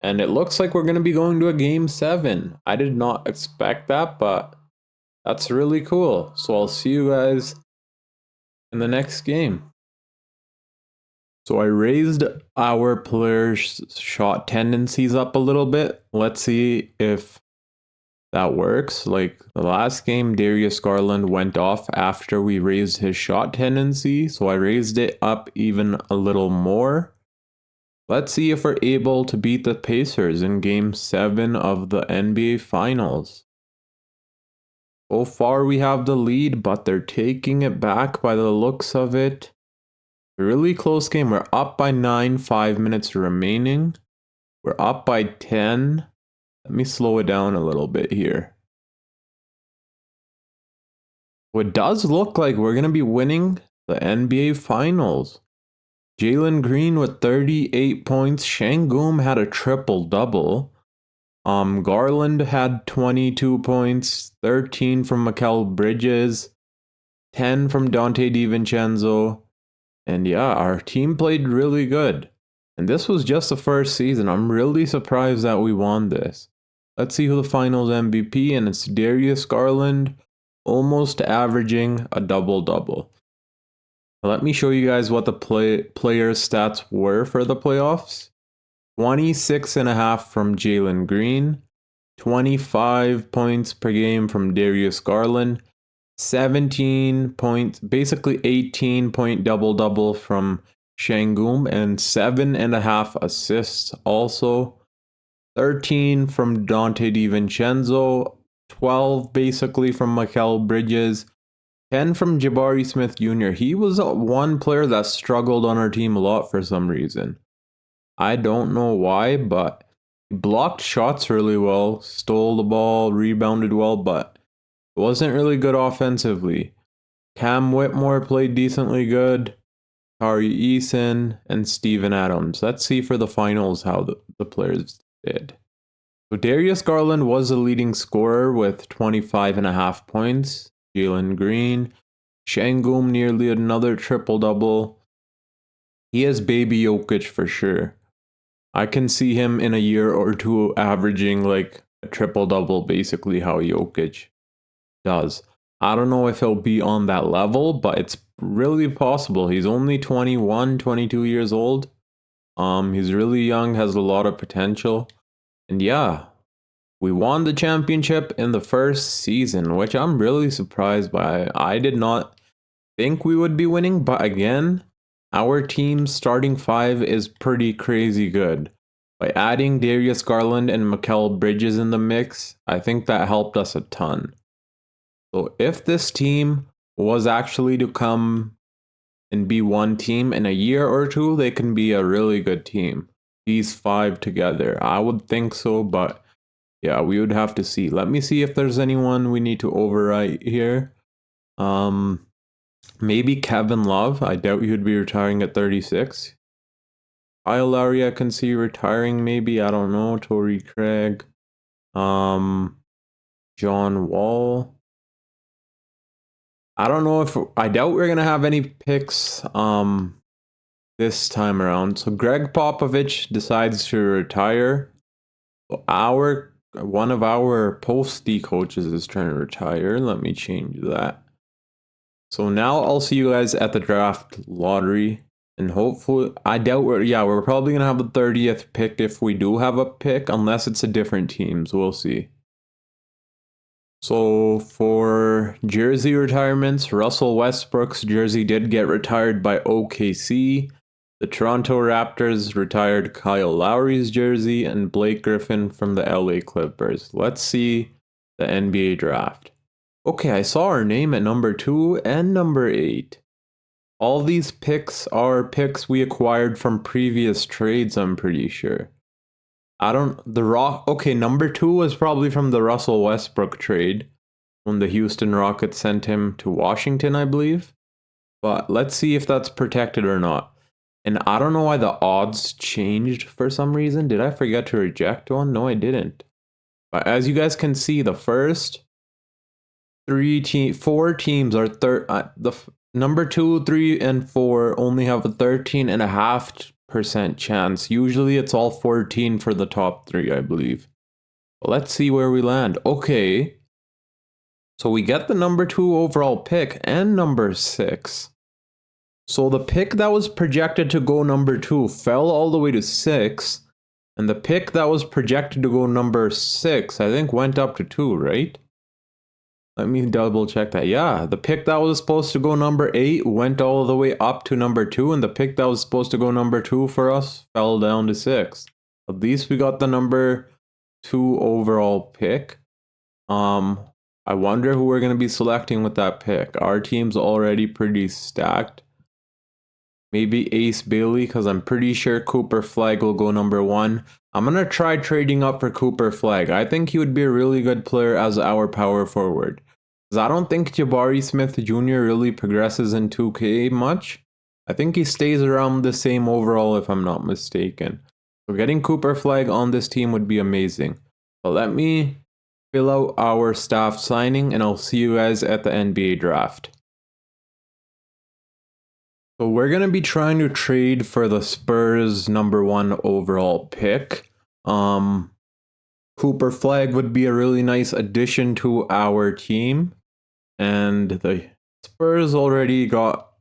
and it looks like we're going to be going to a game 7. I did not expect that, but that's really cool. So I'll see you guys in the next game. So I raised our players' shot tendencies up a little bit. Let's see if that works. Like the last game, Darius Garland went off after we raised his shot tendency. So I raised it up even a little more. Let's see if we're able to beat the Pacers in game 7 of the NBA Finals. So far we have the lead, but they're taking it back by the looks of it. A really close game. We're up by 9, 5 minutes remaining. We're up by 10. Let me slow it down a little bit here. Well, it does look like we're going to be winning the NBA Finals. Jalen Green with 38 points. Sengun had a triple-double. Garland had 22 points, 13 from Mikal Bridges, 10 from Dante DiVincenzo. And yeah, our team played really good. And this was just the first season. I'm really surprised that we won this. Let's see who the finals MVP, and it's Darius Garland, almost averaging a double-double. Let me show you guys what the players' stats were for the playoffs. 26.5 from Jalen Green, 25 points per game from Darius Garland, 17 points, basically 18-point double-double from Sengun, and 7.5 assists also. 13 from Dante DiVincenzo, 12 basically from Mikal Bridges, 10 from Jabari Smith Jr. He was one player that struggled on our team a lot for some reason. I don't know why, but he blocked shots really well, stole the ball, rebounded well, but it wasn't really good offensively. Cam Whitmore played decently good. Tari Eason and Steven Adams. Let's see for the finals how the players did. So Darius Garland was the leading scorer with 25.5 points. Jalen Green. Sengun nearly another triple-double. He is baby Jokic for sure. I can see him in a year or two averaging like a triple-double, basically how Jokic does. I don't know if he'll be on that level, but it's really possible. He's only 21, 22 years old. He's really young, has a lot of potential. And yeah, we won the championship in the first season, which I'm really surprised by. I did not think we would be winning, but again, our team's starting 5 is pretty crazy good. By adding Darius Garland and Mikal Bridges in the mix, I think that helped us a ton. So if this team was actually to come and be one team in a year or two, they can be a really good team. These 5 together. I would think so, but yeah, we would have to see. Let me see if there's anyone we need to overwrite here. Maybe Kevin Love. I doubt he would be retiring at 36. Kyle Lowry I can see retiring maybe. I don't know. Torrey Craig. John Wall. I don't know if I doubt we're gonna have any picks this time around. So Greg Popovich decides to retire. One of our posty coaches is trying to retire. Let me change that. So now I'll see you guys at the draft lottery. And hopefully, I doubt we're probably going to have the 30th pick if we do have a pick, unless it's a different team. So we'll see. So for jersey retirements, Russell Westbrook's jersey did get retired by OKC. The Toronto Raptors retired Kyle Lowry's jersey and Blake Griffin from the LA Clippers. Let's see the NBA draft. Okay, I saw our name at number 2 and number 8. All these picks are picks we acquired from previous trades, I'm pretty sure. Okay, number 2 was probably from the Russell Westbrook trade when the Houston Rockets sent him to Washington, I believe. But let's see if that's protected or not. And I don't know why the odds changed for some reason. Did I forget to reject one? No, I didn't. But as you guys can see, the first four teams are number 2, 3, and 4 only have a 13.5% chance. Usually it's all 14 for the top 3, I believe. But let's see where we land. Okay. So we get the number 2 overall pick and number 6. So the pick that was projected to go number 2 fell all the way to 6. And the pick that was projected to go number 6, I think, went up to 2, right? Let me double check that. Yeah, the pick that was supposed to go number 8 went all the way up to number 2. And the pick that was supposed to go number 2 for us fell down to 6. At least we got the number 2 overall pick. I wonder who we're going to be selecting with that pick. Our team's already pretty stacked. Maybe Ace Bailey, because I'm pretty sure Cooper Flag will go number 1. I'm going to try trading up for Cooper Flag. I think he would be a really good player as our power forward. Because I don't think Jabari Smith Jr. really progresses in 2K much. I think he stays around the same overall if I'm not mistaken. So getting Cooper Flag on this team would be amazing. But let me fill out our staff signing and I'll see you guys at the NBA draft. So we're going to be trying to trade for the Spurs number 1 overall pick. Cooper Flag would be a really nice addition to our team. And the Spurs already got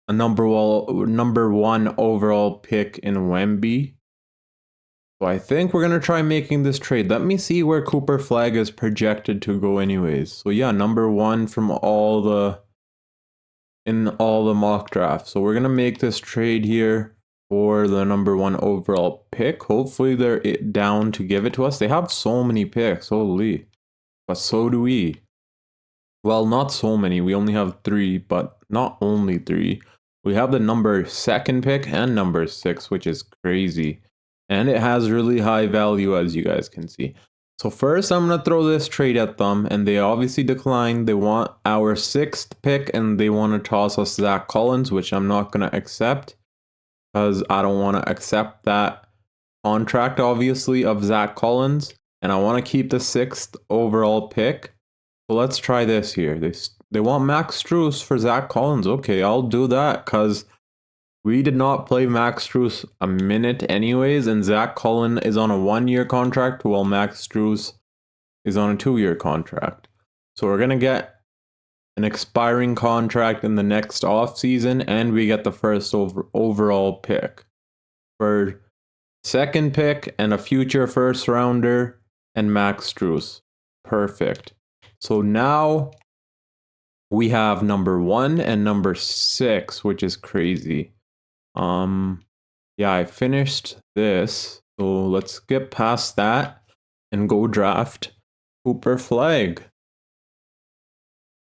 a number 1 overall pick in Wemby. So I think we're going to try making this trade. Let me see where Cooper Flag is projected to go anyways. So yeah, number 1 from in all the mock drafts. So we're going to make this trade here for the number 1 overall pick. Hopefully they're down to give it to us. They have so many picks, holy. But so do we. Well, not so many. We only have 3, but not only 3. We have the number 2nd pick and number 6, which is crazy. And it has really high value, as you guys can see. So first, I'm going to throw this trade at them, and they obviously declined. They want our 6th pick, and they want to toss us Zach Collins, which I'm not going to accept, because I don't want to accept that contract, obviously, of Zach Collins, and I want to keep the 6th overall pick. So let's try this here. They want Max Strus for Zach Collins. Okay, I'll do that, because we did not play Max Strus a minute anyways, and Zach Collins is on a 1-year contract while Max Strus is on a 2-year contract. So we're going to get an expiring contract in the next offseason, and we get the first overall pick. For 2nd pick and a future 1st rounder and Max Strus. Perfect. So now we have number 1 and number 6, which is crazy. Yeah, I finished this, so let's get past that and go draft Cooper Flag.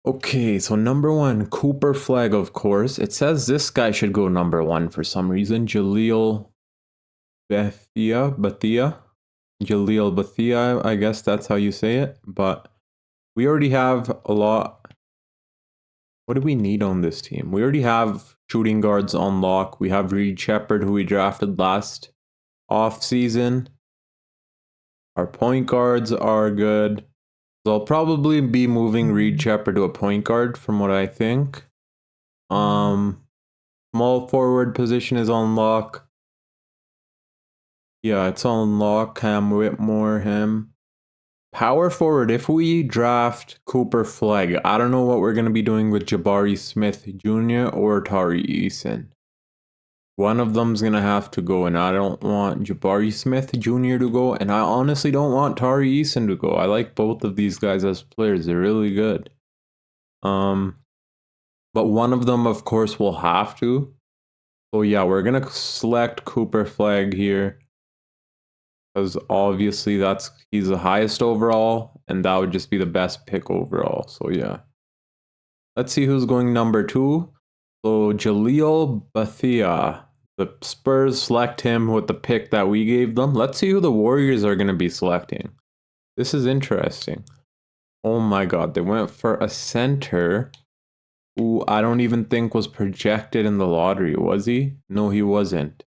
Okay, so number 1, Cooper Flag, of course. It says this guy should go number 1 for some reason. Jaleel Bethia, I guess that's how you say it, but we already have a lot. What do we need on this team? We already have shooting guards on lock. We have Reed Shepherd, who we drafted last offseason. Our point guards are good. So I'll probably be moving Reed Shepherd to a point guard from what I think. Small forward position is on lock. Yeah, it's on lock. Cam Whitmore, him. Power forward, if we draft Cooper Flag, I don't know what we're going to be doing with Jabari Smith Jr. or Tari Eason. One of them's going to have to go, and I don't want Jabari Smith Jr. to go, and I honestly don't want Tari Eason to go. I like both of these guys as players. They're really good. But one of them, of course, will have to. So yeah, we're going to select Cooper Flag here. Because obviously he's the highest overall, and that would just be the best pick overall. So yeah. Let's see who's going number 2. So Jaleel Bethia. The Spurs select him with the pick that we gave them. Let's see who the Warriors are going to be selecting. This is interesting. Oh my god, they went for a center who I don't even think was projected in the lottery, was he? No, he wasn't.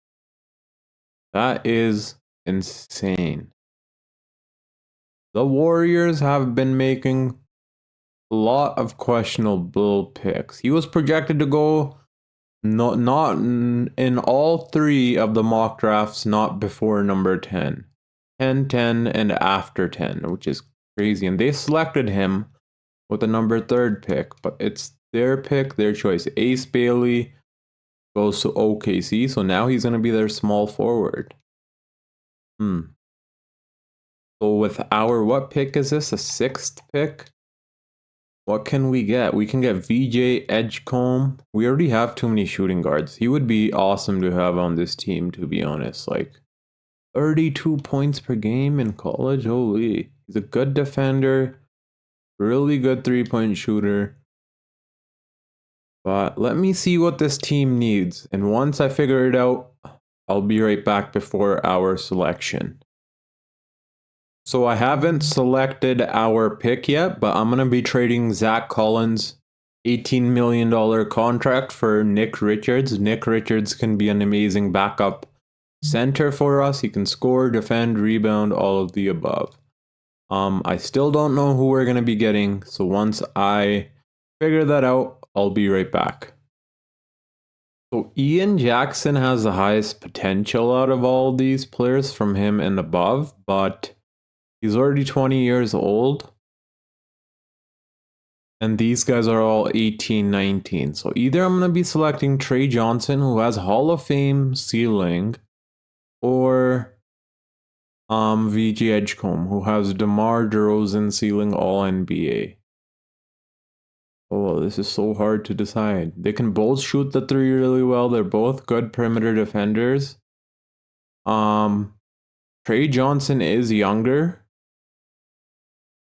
That is insane. The Warriors have been making a lot of questionable picks. He was projected to go not in all 3 of the mock drafts, not before number 10. 10, 10, and after 10, which is crazy. And they selected him with the number 3rd pick, but it's their pick, their choice. Ace Bailey goes to OKC, so now he's going to be their small forward. So with what pick is this? A 6th pick? What can we get? We can get VJ Edgecombe. We already have too many shooting guards. He would be awesome to have on this team, to be honest. Like 32 points per game in college. Holy. He's a good defender. Really good 3-point shooter. But let me see what this team needs. And once I figure it out, I'll be right back before our selection. So I haven't selected our pick yet, but I'm going to be trading Zach Collins' $18 million contract for Nick Richards. Nick Richards can be an amazing backup center for us. He can score, defend, rebound, all of the above. I still don't know who we're going to be getting, so once I figure that out, I'll be right back. So Ian Jackson has the highest potential out of all these players from him and above, but he's already 20 years old. And these guys are all 18, 19. So either I'm going to be selecting Trey Johnson, who has Hall of Fame ceiling, or VJ Edgecombe, who has DeMar DeRozan ceiling all NBA. Oh, this is so hard to decide. They can both shoot the 3 really well. They're both good perimeter defenders. Trey Johnson is younger.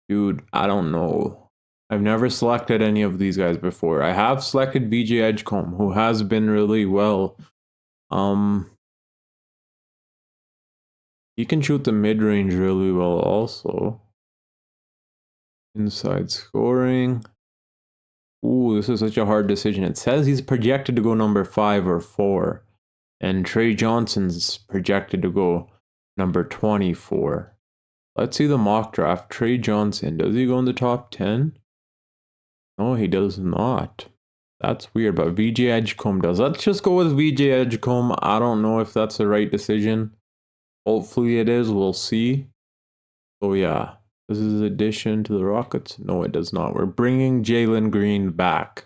Dude, I don't know. I've never selected any of these guys before. I have selected VJ Edgecombe, who has been really well. He can shoot the mid-range really well also. Inside scoring. Ooh, this is such a hard decision. It says he's projected to go number 5 or 4. And Trey Johnson's projected to go number 24. Let's see the mock draft. Trey Johnson, does he go in the top 10? No, he does not. That's weird, but VJ Edgecombe does. Let's just go with VJ Edgecombe. I don't know if that's the right decision. Hopefully it is. We'll see. Oh, yeah. This is an addition to the Rockets. No, it does not. We're bringing Jalen Green back.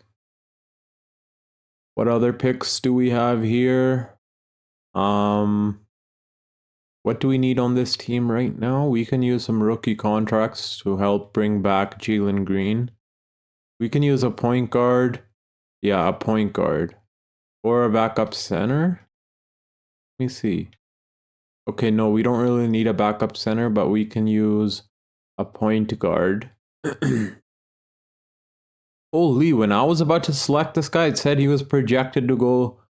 What other picks do we have here? What do we need on this team right now? We can use some rookie contracts to help bring back Jalen Green. We can use a point guard. Yeah, a point guard. Or a backup center. Let me see. Okay, no, we don't really need a backup center, but we can use a point guard. Holy, when I was about to select this guy, it said he was projected to go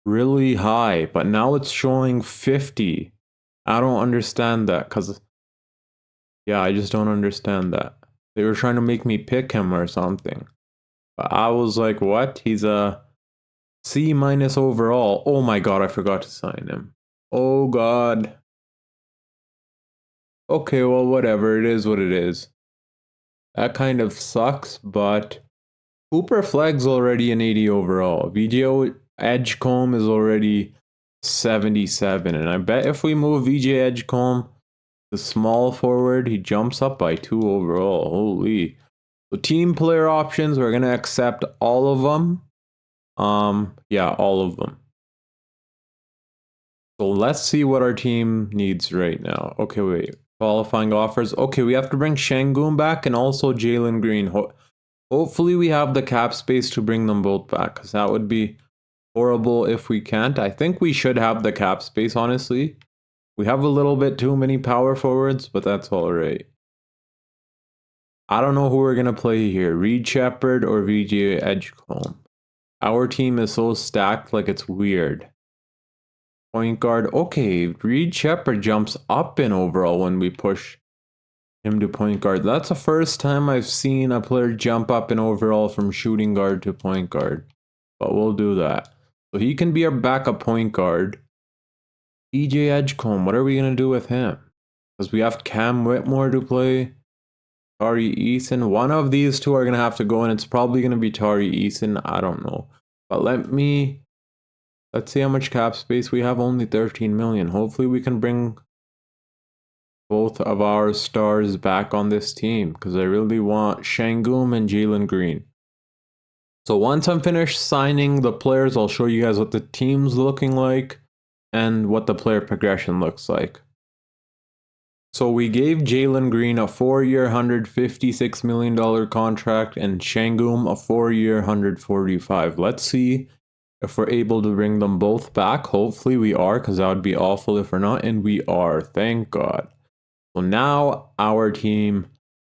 really high, but now it's showing 50. I don't understand that, because, yeah, I just don't understand that. They were trying to make me pick him or something. But I was like, what? He's a C- overall. Oh my god, I forgot to sign him. Oh god. Okay, well, whatever. It is what it is. That kind of sucks, but Cooper Flagg's already an 80 overall. VJ Edgecombe is already 77. And I bet if we move VJ Edgecombe, the small forward, he jumps up by 2 overall. Holy. So team player options, we're going to accept all of them. Yeah, all of them. So let's see what our team needs right now. Okay, wait. Qualifying offers. Okay, we have to bring Sengun back and also Jalen Green. Hopefully we have the cap space to bring them both back, because that would be horrible if we can't. I think we should have the cap space, honestly. We have a little bit too many power forwards, but that's all right. I don't know who we're going to play here, Reed Shepherd or VJ Edgecombe. Our team is so stacked like it's weird. Point guard, okay, Reed Shepherd jumps up in overall when we push him to point guard. That's the first time I've seen a player jump up in overall from shooting guard to point guard. But we'll do that. So he can be our backup point guard. VJ Edgecombe, what are we going to do with him? Because we have Cam Whitmore to play. Tari Eason. One of these two are going to have to go, and it's probably going to be Tari Eason. I don't know. But let's see how much cap space we have. Only 13 million. Hopefully we can bring both of our stars back on this team, because I really want Sengun and Jalen Green. So once I'm finished signing the players, I'll show you guys what the team's looking like and what the player progression looks like. So we gave Jalen Green a 4-year, $156 million contract and Sengun a 4-year, $145. Let's see if we're able to bring them both back. Hopefully we are, because that would be awful if we're not, and we are, thank God. So now our team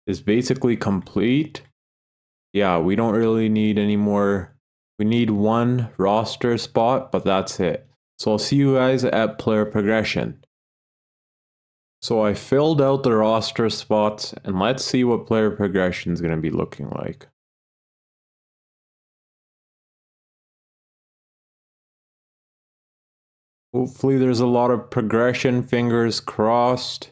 is basically complete. Yeah, we don't really need any more. We need one roster spot, but that's it. So I'll see you guys at player progression. So I filled out the roster spots, and let's see what player progression is going to be looking like. Hopefully there's a lot of progression, fingers crossed.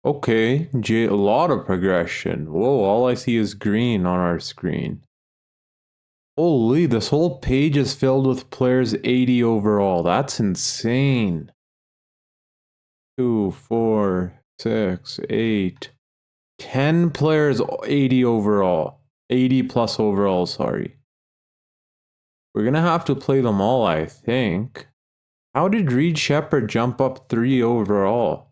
Okay, a lot of progression. Whoa, all I see is green on our screen. Holy, this whole page is filled with players 80 overall. That's insane. 2, 4, 6, 8, 10 players 80 overall. 80 plus overall, sorry. We're gonna have to play them all, I think. How did Reed Shepherd jump up 3 overall?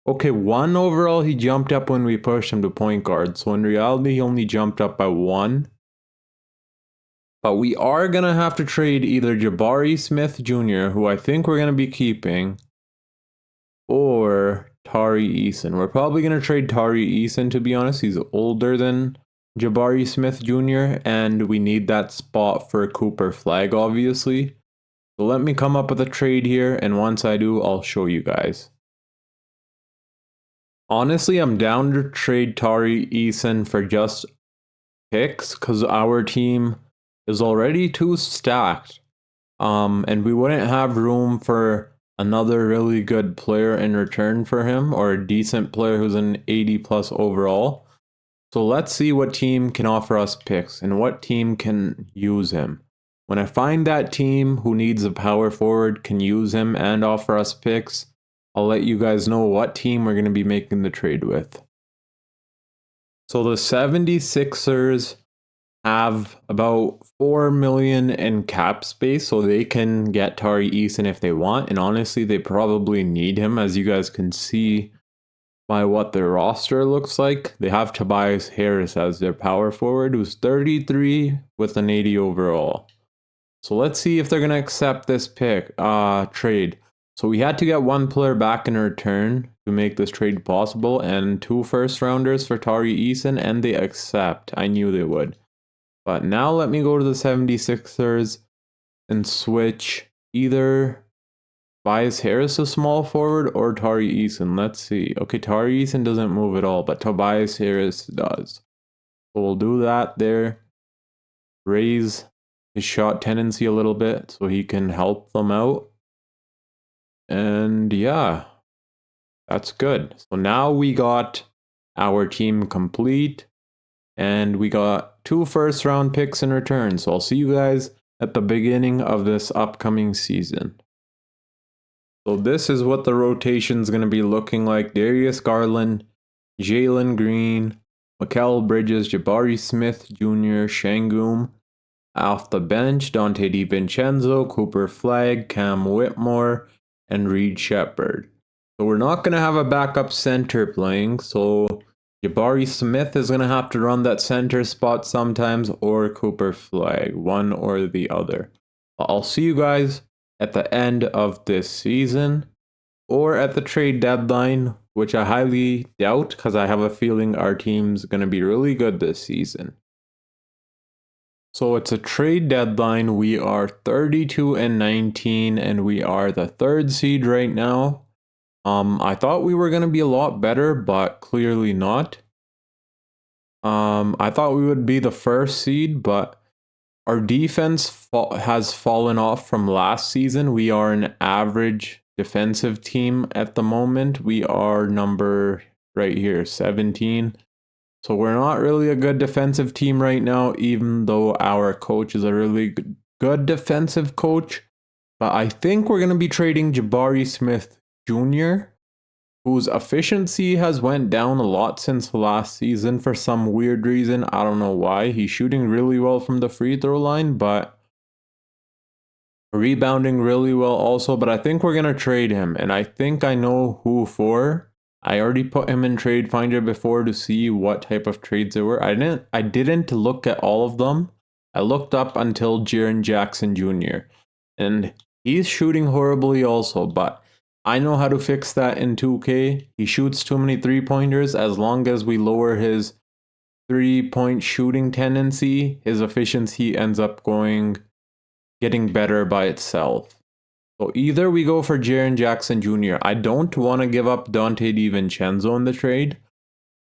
Okay, 1 overall he jumped up when we pushed him to point guard. So in reality, he only jumped up by 1. But we are going to have to trade either Jabari Smith Jr., who I think we're going to be keeping, or Tari Eason. We're probably going to trade Tari Eason, to be honest. He's older than Jabari Smith Jr., and we need that spot for Cooper Flag, obviously. So let me come up with a trade here, and once I do, I'll show you guys. Honestly, I'm down to trade Tari Eason for just picks, because our team is already too stacked. And we wouldn't have room for another really good player in return for him, or a decent player who's an 80 plus overall. So let's see what team can offer us picks and what team can use him. When I find that team who needs a power forward, can use him and offer us picks, I'll let you guys know what team we're going to be making the trade with. So the 76ers have about 4 million in cap space, so they can get Tari Eason if they want, and honestly they probably need him, as you guys can see by what their roster looks like. They have Tobias Harris as their power forward, who's 33 with an 80 overall. So let's see if they're going to accept this trade. So we had to get one player back in return to make this trade possible, and 2 first rounders for Tari Eason, and they accept. I knew they would. But now let me go to the 76ers and switch either Tobias Harris to small forward or Tari Eason. Let's see. Okay, Tari Eason doesn't move at all, but Tobias Harris does. So we'll do that there. Raise his shot tendency a little bit so he can help them out. And yeah, that's good. So now we got our team complete, and we got 2 first round picks in return. So I'll see you guys at the beginning of this upcoming season. So this is what the rotation is going to be looking like. Darius Garland, Jalen Green, Mikal Bridges, Jabari Smith Jr., Sengun. Off the bench, Dante DiVincenzo, Cooper Flag, Cam Whitmore, and Reed Shepherd. So we're not going to have a backup center playing, so Jabari Smith is going to have to run that center spot sometimes, or Cooper Flag, one or the other. I'll see you guys at the end of this season, or at the trade deadline which I highly doubt because I have a feeling our team's going to be really good this season. So it's a trade deadline. We are 32-19 and we are the 3rd seed right now. I thought we were going to be a lot better, but clearly not. I thought we would be the 1st seed, but our defense has fallen off from last season. We are an average defensive team at the moment. We are number right here, 17. So we're not really a good defensive team right now, even though our coach is a really good defensive coach. But I think we're going to be trading Jabari Smith Jr., whose efficiency has went down a lot since last season for some weird reason. I don't know why. He's shooting really well from the free throw line, but rebounding really well also. But I think we're going to trade him, and I think I know who for. I already put him in Trade Finder before to see what type of trades there were. I didn't look at all of them. I looked up until Jaren Jackson Jr. And he's shooting horribly also, but I know how to fix that in 2K. He shoots too many 3-pointers. As long as we lower his 3-point shooting tendency, his efficiency ends up getting better by itself. So either we go for Jaren Jackson Jr. I don't want to give up Dante DiVincenzo in the trade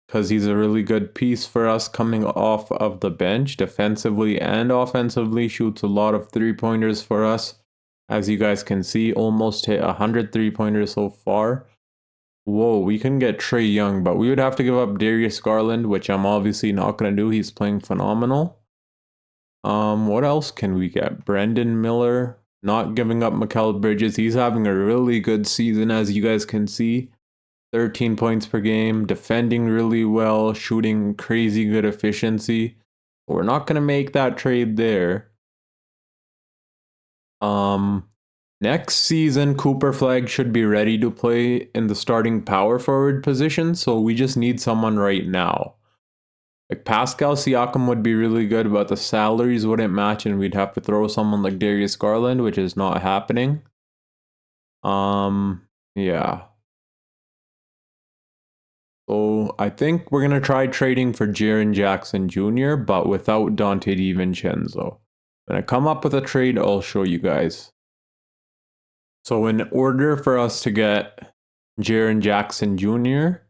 because he's a really good piece for us coming off of the bench defensively and offensively. Shoots a lot of 3-pointers for us. As you guys can see, almost hit 100 3-pointers so far. Whoa, we can get Trae Young, but we would have to give up Darius Garland, which I'm obviously not going to do. He's playing phenomenal. What else can we get? Brendan Miller. Not giving up Mikal Bridges. He's having a really good season, as you guys can see. 13 points per game, defending really well, shooting crazy good efficiency. We're not going to make that trade there. Next season, Cooper Flag should be ready to play in the starting power forward position, so we just need someone right now. Like Pascal Siakam would be really good, but the salaries wouldn't match and we'd have to throw someone like Darius Garland, which is not happening. Yeah. So I think we're going to try trading for Jaren Jackson Jr., but without Dante DiVincenzo. When I come up with a trade, I'll show you guys. So in order for us to get Jaren Jackson Jr.,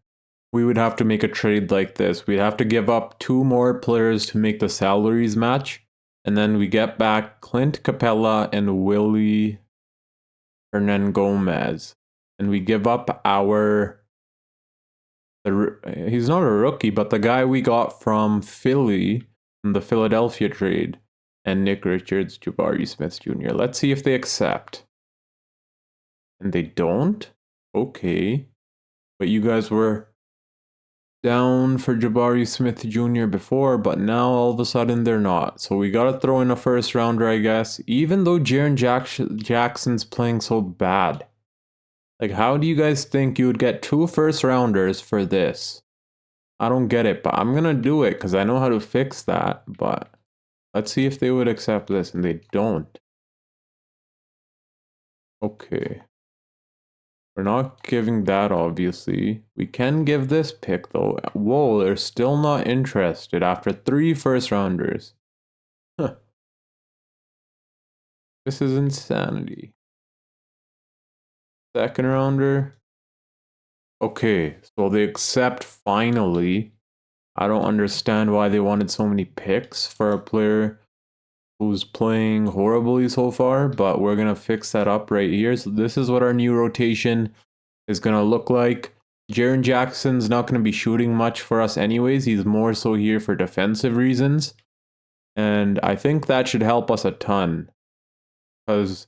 we would have to make a trade like this. We'd have to give up 2 more players to make the salaries match. And then we get back Clint Capella and Willie Hernan Gomez. And we give up he's not a rookie, but the guy we got from Philly in the Philadelphia trade. And Nick Richards, Jabari Smith Jr. Let's see if they accept. And they don't? Okay. But you guys were down for Jabari Smith Jr. before, but now all of a sudden they're not. So we gotta throw in a 1st rounder, I guess, even though Jaren Jackson's playing so bad. Like, how do you guys think you would get 2 1st rounders for this? I don't get it, but I'm gonna do it because I know how to fix that. But let's see if they would accept this, and they don't. Okay. We're not giving that, obviously. We can give this pick, though. Whoa, they're still not interested after 3 1st rounders. Huh. This is insanity. 2nd rounder. Okay, so they accept finally. I don't understand why they wanted so many picks for a player who's playing horribly so far, but we're going to fix that up right here. So this is what our new rotation is going to look like. Jaren Jackson's not going to be shooting much for us anyways. He's more so here for defensive reasons. And I think that should help us a ton. Because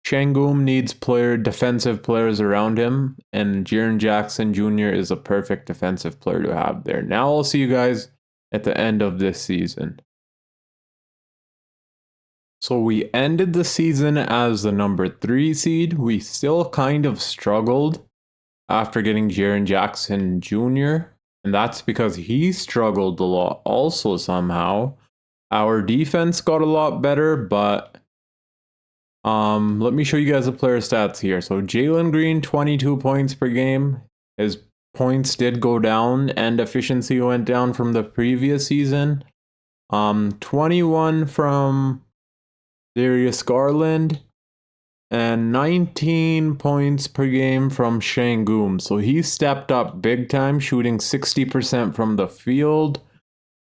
Sengun needs defensive players around him. And Jaren Jackson Jr. is a perfect defensive player to have there. Now I'll see you guys at the end of this season. So we ended the season as the number 3 seed. We still kind of struggled after getting Jaren Jackson Jr. And that's because he struggled a lot also somehow. Our defense got a lot better, but let me show you guys the player stats here. So Jalen Green, 22 points per game. His points did go down and efficiency went down from the previous season. 21 from Darius Garland and 19 points per game from Sengun. So he stepped up big time, shooting 60% from the field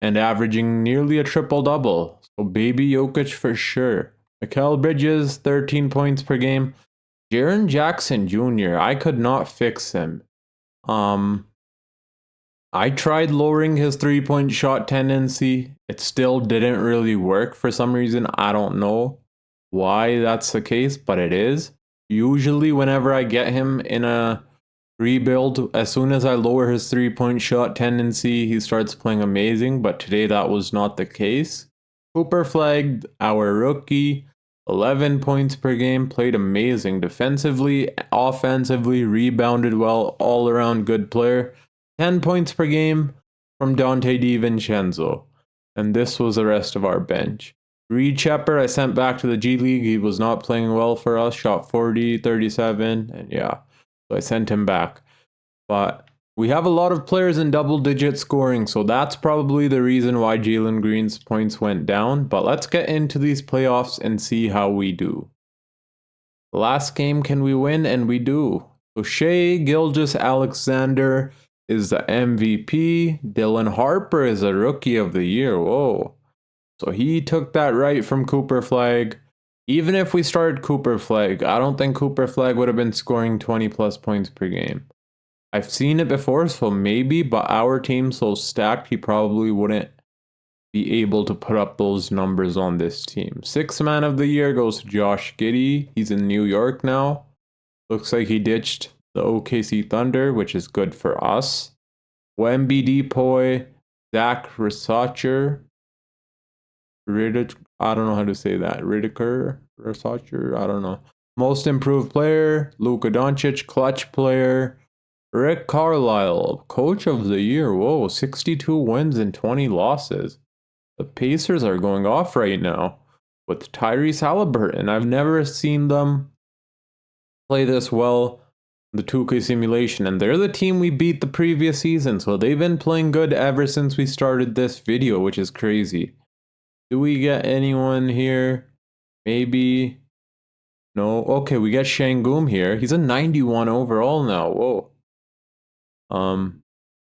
and averaging nearly a triple-double. So baby Jokic for sure. Mikal Bridges, 13 points per game. Jaren Jackson Jr., I could not fix him. I tried lowering his three-point shot tendency. It still didn't really work for some reason. I don't know why that's the case, but it is. Usually whenever I get him in a rebuild, as soon as I lower his three-point shot tendency, he starts playing amazing, but today that was not the case. Cooper Flag, our rookie, 11 points per game, played amazing defensively, offensively, rebounded well, all-around good player. 10 points per game from Dante DiVincenzo. And this was the rest of our bench. Reed Shepard, I sent back to the G League. He was not playing well for us. Shot 40, 37, and yeah. So I sent him back. But we have a lot of players in double-digit scoring, so that's probably the reason why Jalen Green's points went down. But let's get into these playoffs and see how we do. The last game, can we win? And we do. So Shai Gilgeous-Alexander is the MVP. Dylan Harper is a Rookie of the Year. Whoa. So he took that right from Cooper Flag. Even if we started Cooper Flag, I don't think Cooper Flag would have been scoring 20 plus points per game. I've seen it before, so maybe, but our team's so stacked, he probably wouldn't be able to put up those numbers on this team. Sixth Man of the Year goes to Josh Giddey. He's in New York now. Looks like he ditched the OKC Thunder, which is good for us. Wemby Depoy, Zach Risacher, I don't know how to say that. Risacher, I don't know. Most Improved Player, Luka Doncic, Clutch Player, Rick Carlisle, Coach of the Year. Whoa, 62 wins and 20 losses. The Pacers are going off right now with Tyrese Halliburton. I've never seen them play this well. The 2K simulation, and they're the team we beat the previous season, so they've been playing good ever since we started this video, which is crazy. Do we get anyone here? Maybe. No. Okay, we got Sengun here. He's a 91 overall now. Whoa.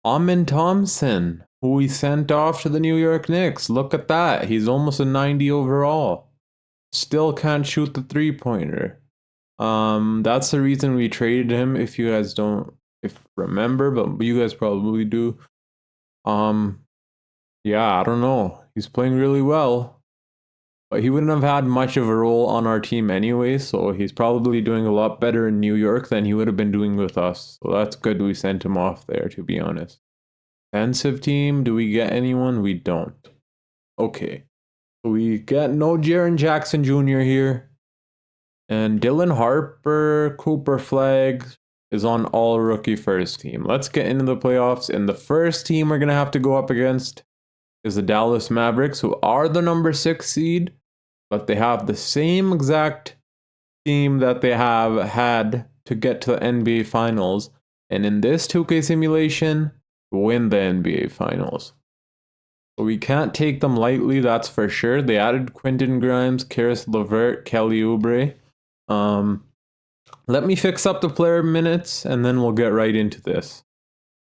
Amin Thompson, who we sent off to the New York Knicks. Look at that. He's almost a 90 overall. Still can't shoot the three-pointer. That's the reason we traded him, if you guys don't remember, but you guys probably do. Yeah, I don't know. He's playing really well, but he wouldn't have had much of a role on our team anyway, so he's probably doing a lot better in New York than he would have been doing with us. So that's good we sent him off there, to be honest. Defensive team, do we get anyone? We don't. Okay. We get no Jaren Jackson Jr. here. And Dylan Harper, Cooper Flag is on all rookie first team. Let's get into the playoffs. And the first team we're going to have to go up against is the Dallas Mavericks, who are the number 6 seed, but they have the same exact team that they have had to get to the NBA Finals. And in this 2K simulation, win the NBA Finals. So we can't take them lightly, that's for sure. They added Quentin Grimes, Karis LeVert, Kelly Oubre. Let me fix up the player minutes and then we'll get right into this.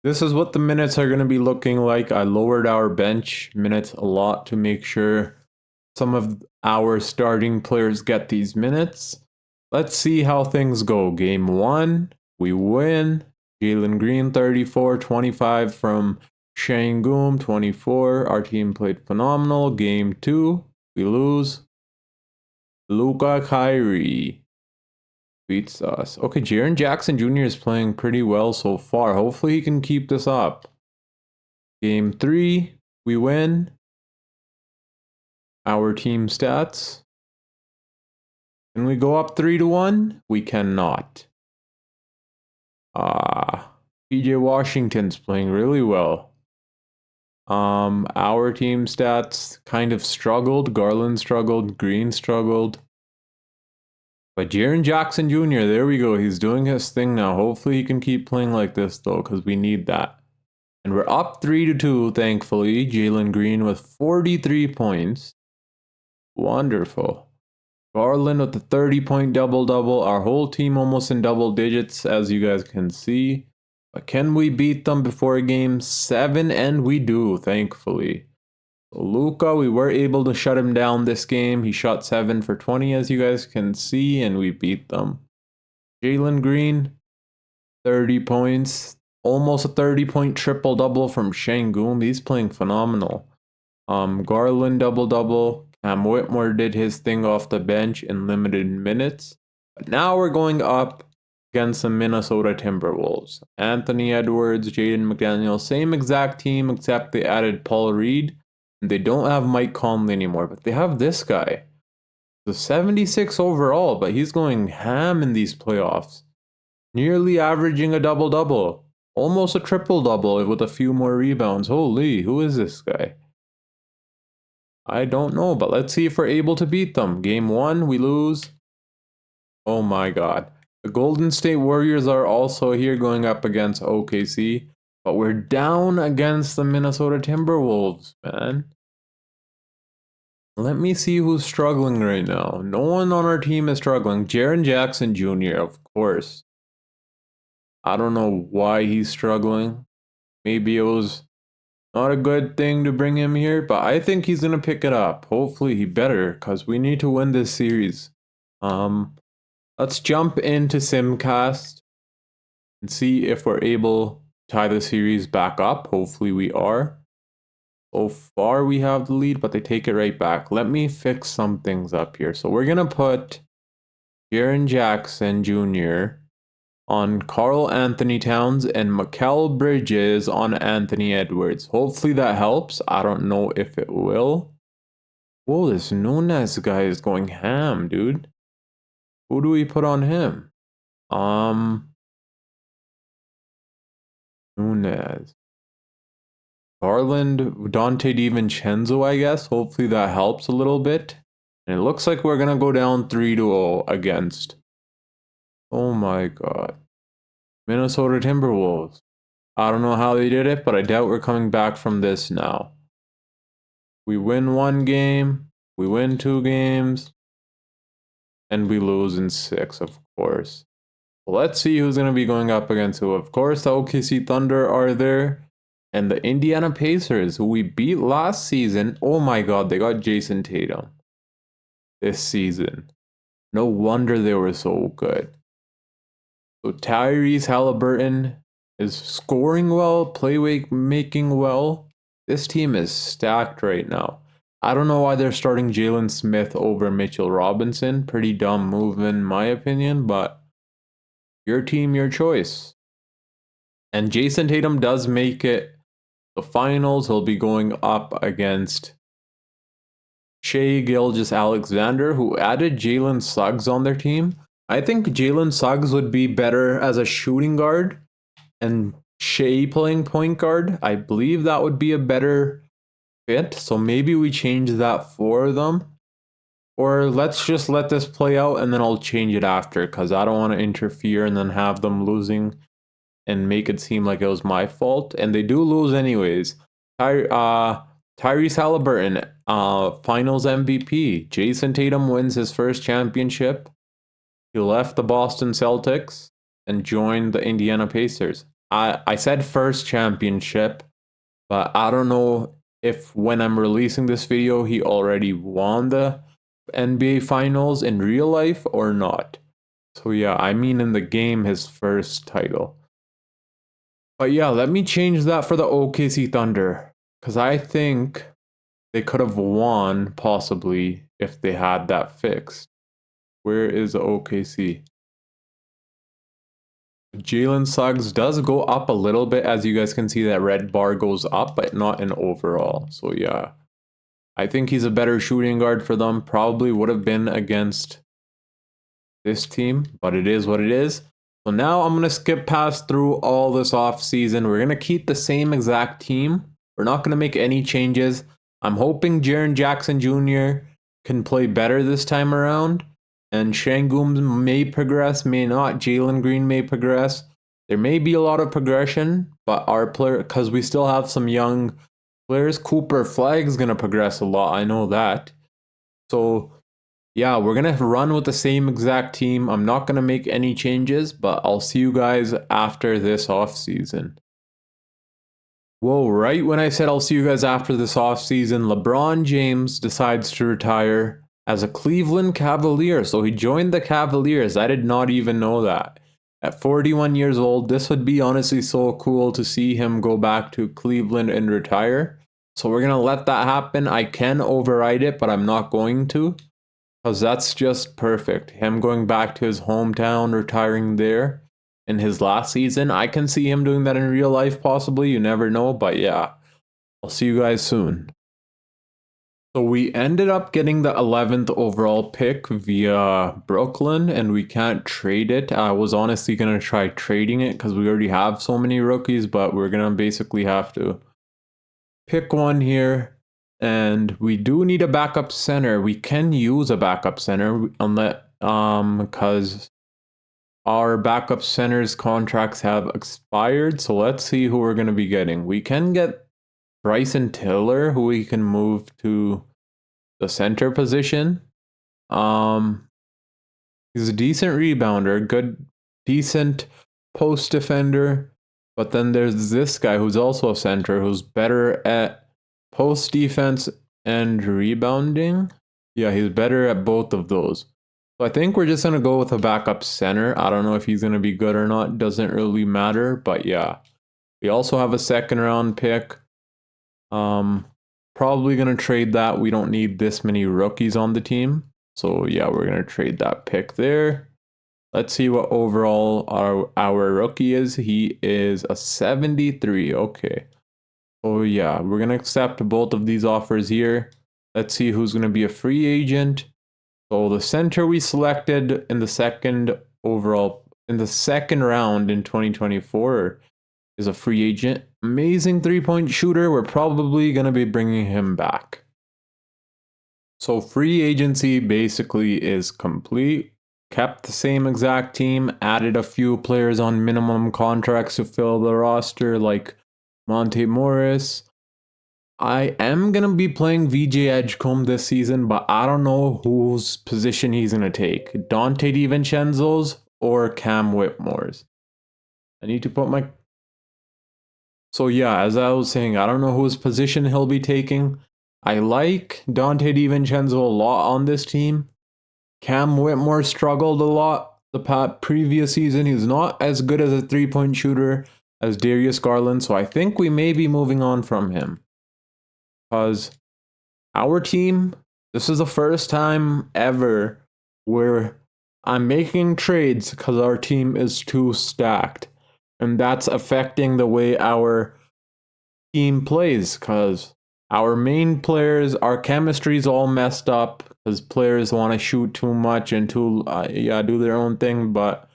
This is what the minutes are going to be looking like. I lowered our bench minutes a lot to make sure some of our starting players get these minutes. Let's see how things go. Game 1, we win. Jalen Green, 34, 25 from Sengun, 24. Our team played phenomenal. Game 2, we lose. Luka Kyrie beats us. Okay, Jaren Jackson Jr. is playing pretty well so far. Hopefully he can keep this up. Game 3, we win. Our team stats. Can we go up 3-1? We cannot. PJ Washington's playing really well. Our team stats kind of struggled. Garland struggled. Green struggled. But Jaren Jackson Jr., there we go. He's doing his thing now. Hopefully he can keep playing like this though, because we need that. And we're up 3-2, thankfully. Jalen Green with 43 points. Wonderful. Garland with the 30-point double-double. Our whole team almost in double digits, as you guys can see. But can we beat them before game 7? And we do, thankfully. So Luka, we were able to shut him down this game. He shot 7 for 20, as you guys can see, and we beat them. Jalen Green, 30 points. Almost a 30-point triple-double from Sengun. He's playing phenomenal. Garland double-double. Cam Whitmore did his thing off the bench in limited minutes. But now we're going up against the Minnesota Timberwolves. Anthony Edwards, Jaden McDaniel, same exact team except they added Paul Reed. And they don't have Mike Conley anymore, but they have this guy. The 76 overall, but he's going ham in these playoffs. Nearly averaging a double-double. Almost a triple-double with a few more rebounds. Holy, who is this guy? I don't know, but let's see if we're able to beat them. Game 1, we lose. Oh my god. The Golden State Warriors are also here going up against OKC. But we're down against the Minnesota Timberwolves, man. Let me see who's struggling right now. No one on our team is struggling. Jaren Jackson Jr., of course. I don't know why he's struggling. Maybe it was not a good thing to bring him here, but I think he's going to pick it up. Hopefully he better, because we need to win this series. Let's jump into Simcast and see if we're able to tie the series back up. Hopefully we are. So far we have the lead, but they take it right back. Let me fix some things up here. So we're going to put Jaren Jackson Jr. on Karl Anthony Towns and Mikal Bridges on Anthony Edwards. Hopefully that helps. I don't know if it will. Whoa, this Nunes guy is going ham, dude. Who do we put on him? Nunes. Garland, Dante DiVincenzo, I guess. Hopefully that helps a little bit. And it looks like we're going to go down 3-0 against. Oh my god. Minnesota Timberwolves. I don't know how they did it, but I doubt we're coming back from this now. We win 1 game, we win 2 games, and we lose in 6, of course. Let's see who's going to be going up against who. Of course, the OKC Thunder are there. And the Indiana Pacers, who we beat last season. Oh my god, they got Jason Tatum this season. No wonder they were so good. So Tyrese Halliburton is scoring well, making well. This team is stacked right now. I don't know why they're starting Jalen Smith over Mitchell Robinson. Pretty dumb move in my opinion, but your team, your choice. And Jason Tatum does make it the finals. He'll be going up against Shai Gilgeous-Alexander, who added Jalen Suggs on their team. I think Jalen Suggs would be better as a shooting guard and Shai playing point guard. I believe that would be a better fit. So maybe we change that for them. Or let's just let this play out and then I'll change it after, because I don't want to interfere and then have them losing and make it seem like it was my fault. And they do lose anyways. Tyrese Halliburton, finals MVP. Jason Tatum wins his first championship. He left the Boston Celtics and joined the Indiana Pacers. I said first championship, but I don't know if when I'm releasing this video, he already won the NBA Finals in real life or not. So yeah, I mean in the game, his first title. But yeah, let me change that for the OKC Thunder, because I think they could have won possibly if they had that fixed. Where is the OKC? Jalen Suggs does go up a little bit. As you guys can see, that red bar goes up, but not in overall. So yeah, I think he's a better shooting guard for them. Probably would have been against this team, but it is what it is. So now I'm going to skip past through all this off season. We're going to keep the same exact team. We're not going to make any changes. I'm hoping Jaren Jackson Jr. can play better this time around. And Sengun may progress, may not. Jalen Green may progress. There may be a lot of progression, but our player, because we still have some young players, Cooper Flag's going to progress a lot. I know that. So, yeah, we're going to run with the same exact team. I'm not going to make any changes, but I'll see you guys after this offseason. Whoa, right when I said I'll see you guys after this offseason, LeBron James decides to retire as a Cleveland Cavalier. So he joined the Cavaliers. I did not even know that. At 41 years old, this would be honestly so cool to see him go back to Cleveland and retire. So we're going to let that happen. I can override it, but I'm not going to. Because that's just perfect. Him going back to his hometown, retiring there in his last season. I can see him doing that in real life, possibly. You never know. But yeah, I'll see you guys soon. So we ended up getting the 11th overall pick via Brooklyn, and we can't trade it. I was honestly going to try trading it because we already have so many rookies, but we're going to basically have to pick one here. And we do need a backup center. We can use a backup center unless because our backup centers contracts have expired. So let's see who we're going to be getting. We can get Bryson Tiller, who we can move to the center position. He's a decent rebounder, decent post defender. But then there's this guy who's also a center who's better at post defense and rebounding. Yeah, he's better at both of those. So I think we're just going to go with a backup center. I don't know if he's going to be good or not. Doesn't really matter. But yeah, we also have a second round pick. Probably going to trade that. We don't need this many rookies on the team. So yeah, we're going to trade that pick there. Let's see what overall our rookie is. He is a 73. Okay. Oh yeah, we're going to accept both of these offers here. Let's see who's going to be a free agent. So the center we selected in the second round in 2024 is a free agent. Amazing three-point shooter. We're probably going to be bringing him back. So free agency basically is complete. Kept the same exact team, added a few players on minimum contracts to fill the roster like Monte Morris. I am going to be playing VJ Edgecombe this season, but I don't know whose position he's going to take. Dante DiVincenzo's or Cam Whitmore's. I need to put my... So yeah, as I was saying, I don't know whose position he'll be taking. I like Dante DiVincenzo a lot on this team. Cam Whitmore struggled a lot the previous season. He's not as good as a three-point shooter as Darius Garland, so I think we may be moving on from him. Because our team, this is the first time ever where I'm making trades because our team is too stacked. And that's affecting the way our team plays because our main players, our chemistry is all messed up because players want to shoot too much and do their own thing. But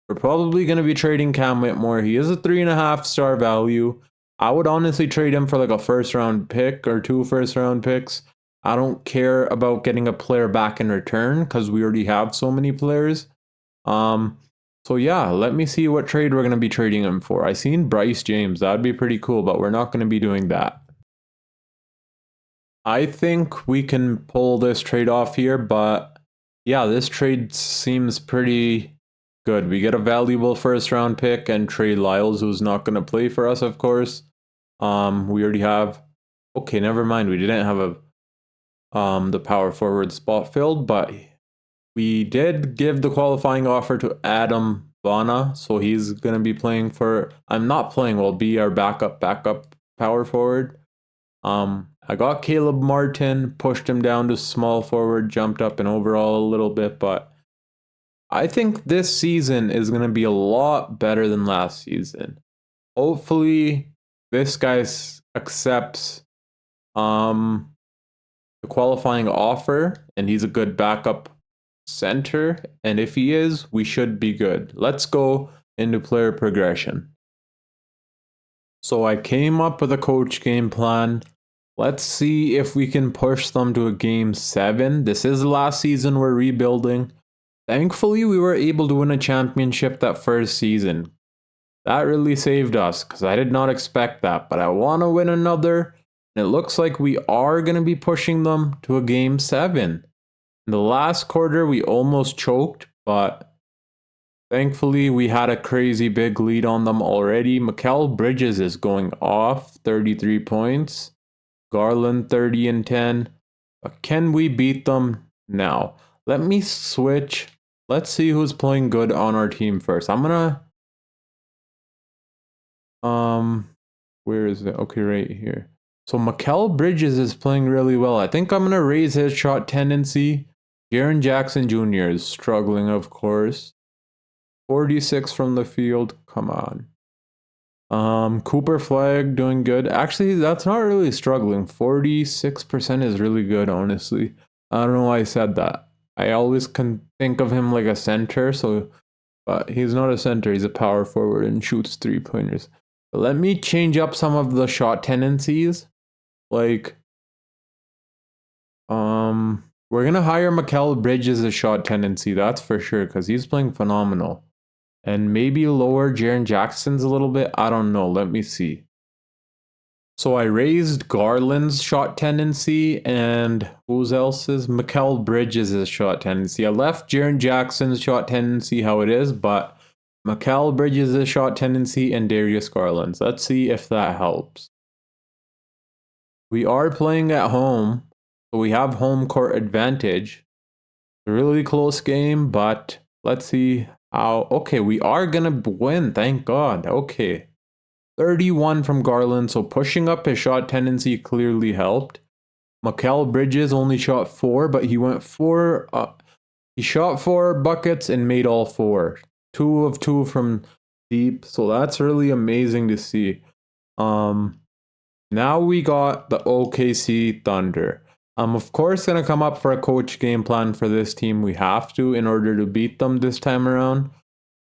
we're probably going to be trading Cam Whitmore. He is a 3.5-star value. I would honestly trade him for like a first-round pick or 2 first-round picks. I don't care about getting a player back in return because we already have so many players. So yeah, let me see what trade we're going to be trading him for. I seen Bryce James. That would be pretty cool, but we're not going to be doing that. I think we can pull this trade off here, but yeah, this trade seems pretty good. We get a valuable first-round pick and Trey Lyles, who's not going to play for us, of course. We already have... Okay, never mind. We didn't have the power forward spot filled, but we did give the qualifying offer to Adam Vana, so he's going to be playing for... I'm not playing, will be our backup power forward. I got Caleb Martin, pushed him down to small forward, jumped up in overall a little bit, but I think this season is going to be a lot better than last season. Hopefully, this guy accepts the qualifying offer, and he's a good backup center, and if he is, we should be good. Let's go into player progression. So I came up with a coach game plan. Let's see if we can push them to a game 7. This is the last season we're rebuilding. Thankfully, we were able to win a championship that first season. That really saved us because I did not expect that, but I want to win another. And it looks like we are going to be pushing them to a game 7. In the last quarter, we almost choked, but thankfully we had a crazy big lead on them already. Mikal Bridges is going off, 33 points. Garland 30 and 10. But can we beat them now? Let me switch. Let's see who's playing good on our team first. I'm gonna where is it? Okay, right here. So Mikal Bridges is playing really well. I think I'm gonna raise his shot tendency. Jaren Jackson Jr. is struggling, of course. 46 from the field. Come on. Cooper Flag doing good. Actually, that's not really struggling. 46% is really good, honestly. I don't know why I said that. I always can think of him like a center, but he's not a center, he's a power forward and shoots 3-pointers. But let me change up some of the shot tendencies. Like, we're gonna hire Mikal Bridges as a shot tendency, that's for sure, because he's playing phenomenal. And maybe lower Jaren Jackson's a little bit. I don't know. Let me see. So I raised Garland's shot tendency and who's else's? Mikal Bridges' shot tendency. I left Jaren Jackson's shot tendency how it is, but Mikal Bridges' shot tendency and Darius Garland's. Let's see if that helps. We are playing at home, so we have home court advantage. It's a really close game, but let's see. Okay, we are gonna win, thank God. Okay. 31 from Garland, so pushing up his shot tendency clearly helped. Mikal Bridges only shot 4, but he went 4. He shot 4 buckets and made all 4. 2 of 2 from deep, so that's really amazing to see. Now we got the OKC Thunder. I'm of course going to come up for a coach game plan for this team. We have to in order to beat them this time around.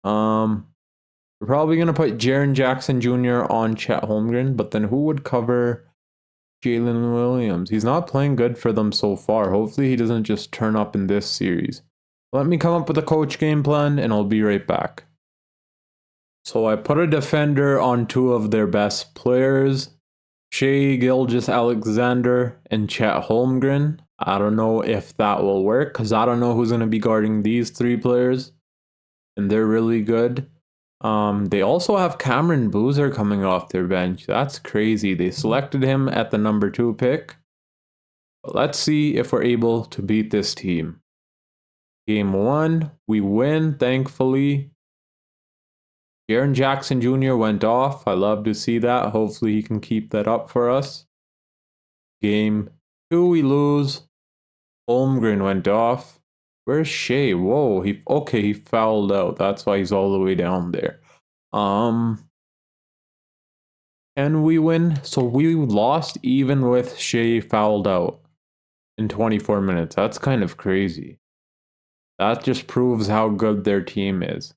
We're probably going to put Jaren Jackson Jr. on Chet Holmgren, but then who would cover Jalen Williams? He's not playing good for them so far. Hopefully he doesn't just turn up in this series. Let me come up with a coach game plan and I'll be right back. So I put a defender on 2 of their best players. Shai Gilgeous-Alexander and Chet Holmgren. I don't know if that will work because I don't know who's going to be guarding these 3 players. And they're really good. They also have Cameron Boozer coming off their bench. That's crazy. They selected him at the number 2 pick. But let's see if we're able to beat this team. Game 1, we win, thankfully. Jaren Jackson Jr. went off. I love to see that. Hopefully he can keep that up for us. Game 2, we lose. Holmgren went off. Where's Shai? Whoa, he fouled out. That's why he's all the way down there. Can we win? So we lost even with Shai fouled out in 24 minutes. That's kind of crazy. That just proves how good their team is.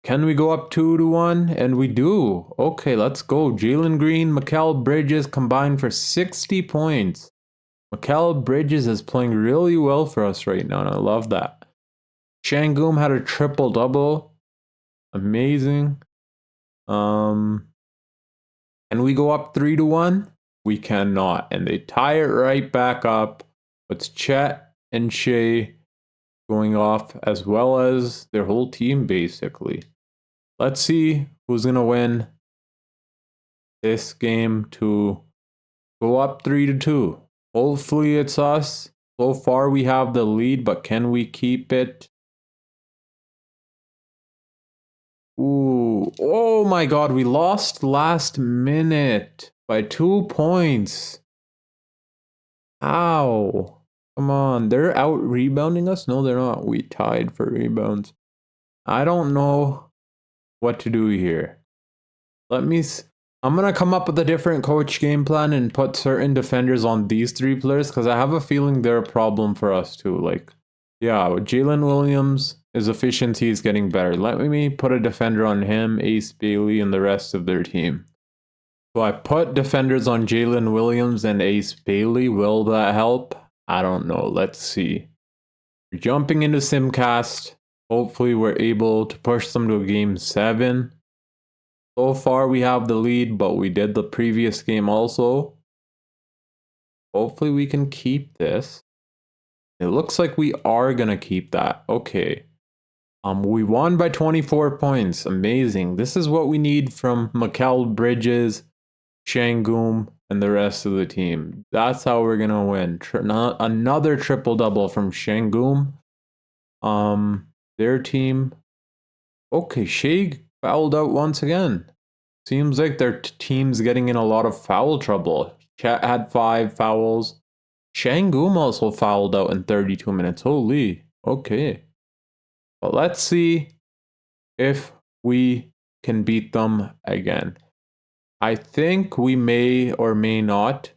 Can we go up 2-1? And we do. Okay, let's go. Jalen Green, Mikal Bridges combined for 60 points. Mikal Bridges is playing really well for us right now, and I love that. Sengun had a triple-double. Amazing. Can we go up 3-1? We cannot. And they tie it right back up. It's Chet and Shai going off, as well as their whole team, basically. Let's see who's going to win this game to go up 3-2. Hopefully it's us. So far we have the lead, but can we keep it? Ooh, oh my God, we lost last minute by 2 points. Ow. Come on, they're out rebounding us? No, they're not. We tied for rebounds. I don't know what to do here. I'm going to come up with a different coach game plan and put certain defenders on these 3 players because I have a feeling they're a problem for us too. Like, yeah, Jalen Williams, his efficiency is getting better. Let me put a defender on him, Ace Bailey, and the rest of their team. So I put defenders on Jalen Williams and Ace Bailey. Will that help? I don't know. Let's see. We're jumping into Simcast. Hopefully we're able to push them to a game 7. So far we have the lead, but we did the previous game also. Hopefully we can keep this. It looks like we are gonna keep that. Okay. We won by 24 points. Amazing. This is what we need from Mikal Bridges, Sengun, and the rest of the team. That's how we're gonna win. Another triple double from Sengun. Their team. Okay, Shea fouled out once again. Seems like their team's getting in a lot of foul trouble. Chat had 5 fouls. Sengun also fouled out in 32 minutes. Holy. Okay. But let's see if we can beat them again. I think we may or may not.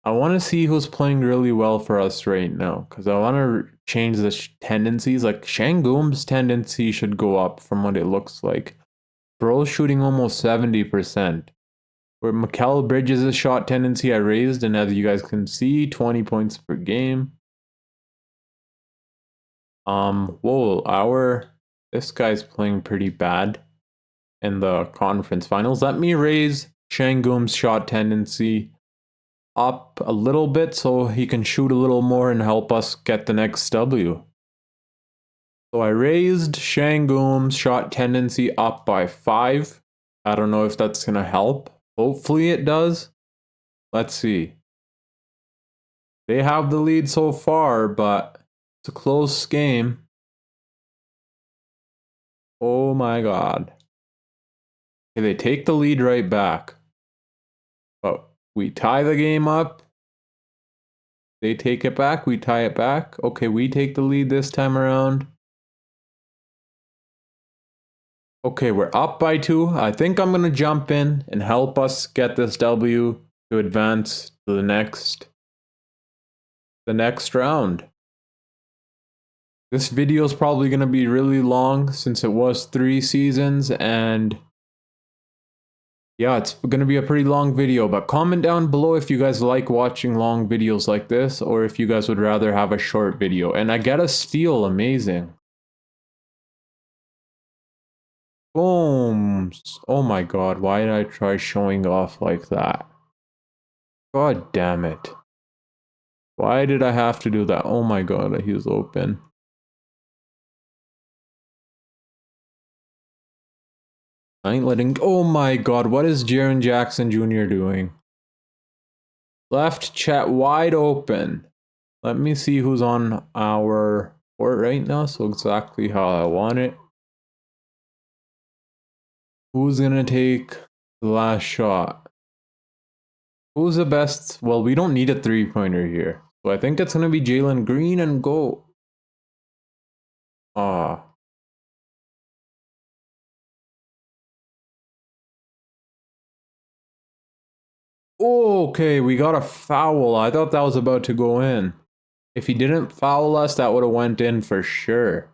I want to see who's playing really well for us right now, because I want to change the tendencies. Like Sengun's tendency should go up from what it looks like. Bro's shooting almost 70%. Where Mikal Bridges' shot tendency I raised, and as you guys can see, 20 points per game. This guy's playing pretty bad in the conference finals. Let me raise Sengun's shot tendency up a little bit so he can shoot a little more and help us get the next W. So I raised Sengun's shot tendency up by 5. I don't know if that's gonna help. Hopefully it does. Let's see. They have the lead so far, but it's a close game. Oh my god. Okay, they take the lead right back. But we tie the game up. They take it back. We tie it back. Okay, we take the lead this time around. Okay, we're up by 2. I think I'm going to jump in and help us get this W to advance to the next round. This video is probably going to be really long since it was 3 seasons, and yeah, it's going to be a pretty long video, but comment down below if you guys like watching long videos like this, or if you guys would rather have a short video. And I get a steal, amazing. Boom. Oh my god, why did I try showing off like that? God damn it. Why did I have to do that? Oh my god, he was open. I ain't letting... Oh my god, what is Jaren Jackson Jr. doing? Left chat wide open. Let me see who's on our court right now, so exactly how I want it. Who's gonna take the last shot? Who's the best? Well, we don't need a 3-pointer here. So I think it's gonna be Jalen Green and go. Ah. Okay, we got a foul. I thought that was about to go in. If he didn't foul us, that would have went in for sure.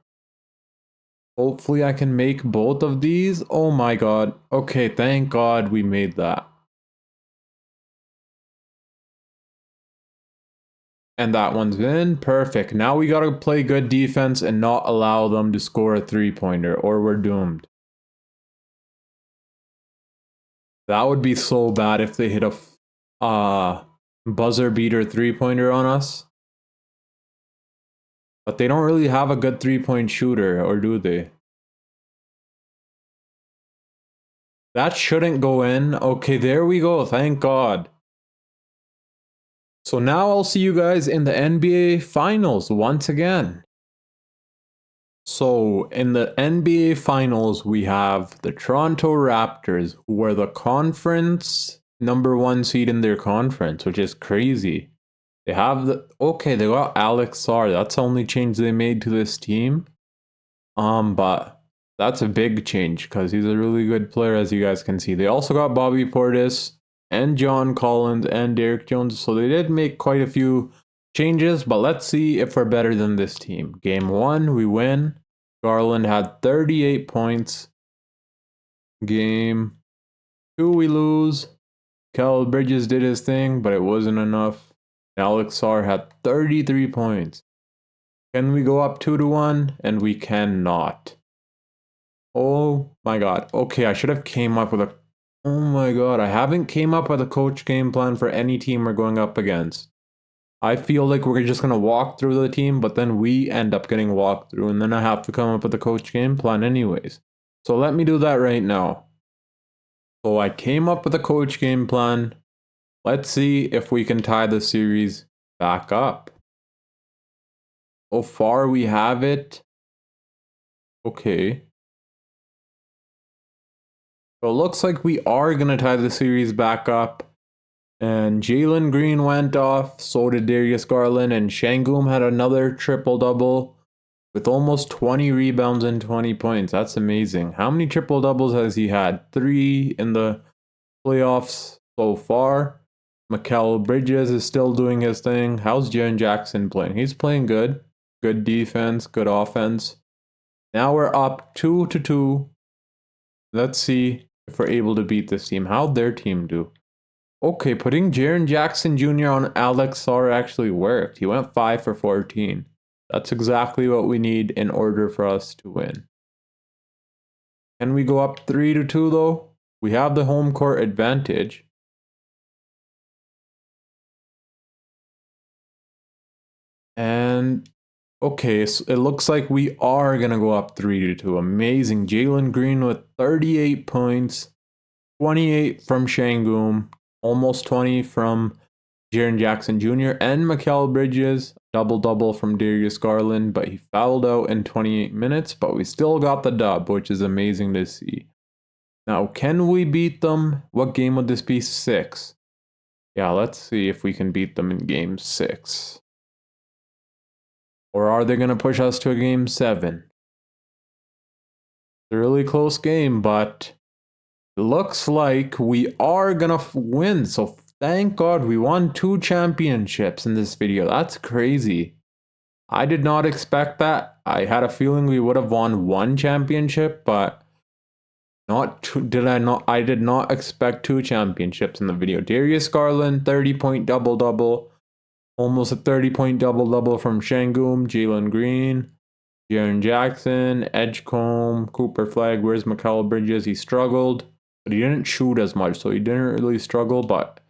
Hopefully I can make both of these. Oh my god. Okay, thank god we made that. And that one's in. Perfect. Now we gotta play good defense and not allow them to score a 3-pointer, or we're doomed. That would be so bad if they hit a buzzer beater 3-pointer on us. But they don't really have a good 3-point shooter, or do they? That shouldn't go in. Okay, there we go. Thank God. So now I'll see you guys in the NBA Finals once again. So in the NBA Finals, we have the Toronto Raptors, who are the conference #1 seed in their conference, which is crazy. They have they got Alex Sarr. That's the only change they made to this team. But that's a big change because he's a really good player, as you guys can see. They also got Bobby Portis and John Collins and Derrick Jones, so they did make quite a few changes, but let's see if we're better than this team. Game 1, we win. Garland had 38 points. Game 2, we lose. Kel Bridges did his thing, but it wasn't enough. Alex Sarr had 33 points. Can we go up 2-1? And we cannot. Oh my god. Okay, I should have came up with a... Oh my god, I haven't came up with a coach game plan for any team we're going up against. I feel like we're just going to walk through the team, but then we end up getting walked through, and then I have to come up with a coach game plan anyways. So let me do that right now. So I came up with a coach game plan. Let's see if we can tie the series back up. So far we have it. Okay. So it looks like we are going to tie the series back up. And Jalen Green went off, so did Darius Garland, and Sengun had another triple-double with almost 20 rebounds and 20 points. That's amazing. How many triple-doubles has he had? 3 in the playoffs so far. Mikal Bridges is still doing his thing. How's Jaren Jackson playing? He's playing good. Good defense, good offense. Now we're up 2-2. Let's see if we're able to beat this team. How'd their team do? Okay, putting Jaren Jackson Jr. on Alex Sarr actually worked. He went 5 for 14. That's exactly what we need in order for us to win. Can we go up 3-2 though? We have the home court advantage. And okay, so it looks like we are going to go up 3-2. Amazing. Jalen Green with 38 points, 28 from Sengun, almost 20 from Jaren Jackson Jr. and Mikal Bridges, double-double from Darius Garland, but he fouled out in 28 minutes, but we still got the dub, which is amazing to see. Now, can we beat them? What game would this be? 6. Yeah, let's see if we can beat them in game 6. Or are they going to push us to a game 7? It's a really close game, but it looks like we are going to win, so thank God we won 2 championships in this video. That's crazy. I did not expect that. I had a feeling we would have won 1 championship, but not two, I did not expect 2 championships in the video. Darius Garland, 30-point double-double. Almost a 30-point double-double from Sengun, Jalen Green, Jaren Jackson, Edgecombe, Cooper Flag. Where's Mikal Bridges? He struggled, but he didn't shoot as much, so he didn't really struggle, but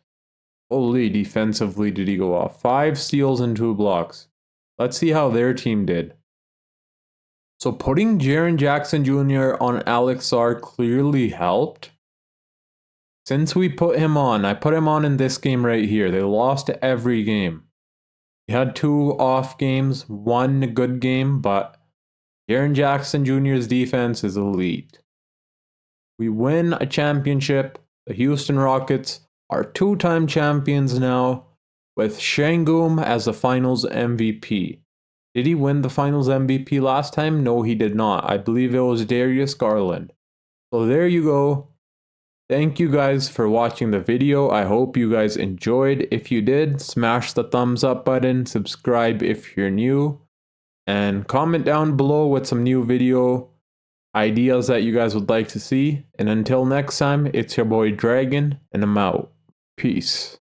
holy, defensively did he go off. 5 steals and 2 blocks. Let's see how their team did. So putting Jaren Jackson Jr. on Alex Sarr clearly helped. Since we put him on, I put him on in this game right here. They lost every game. He had 2 off games, 1 good game, but Jaren Jackson Jr.'s defense is elite. We win a championship. The Houston Rockets are 2-time champions now, with Sengun as the finals MVP. Did he win the finals MVP last time? No, he did not. I believe it was Darius Garland. So there you go. Thank you guys for watching the video. I hope you guys enjoyed. If you did, smash the thumbs up button, subscribe if you're new, and comment down below with some new video ideas that you guys would like to see. And until next time, it's your boy Dragon, and I'm out. Peace.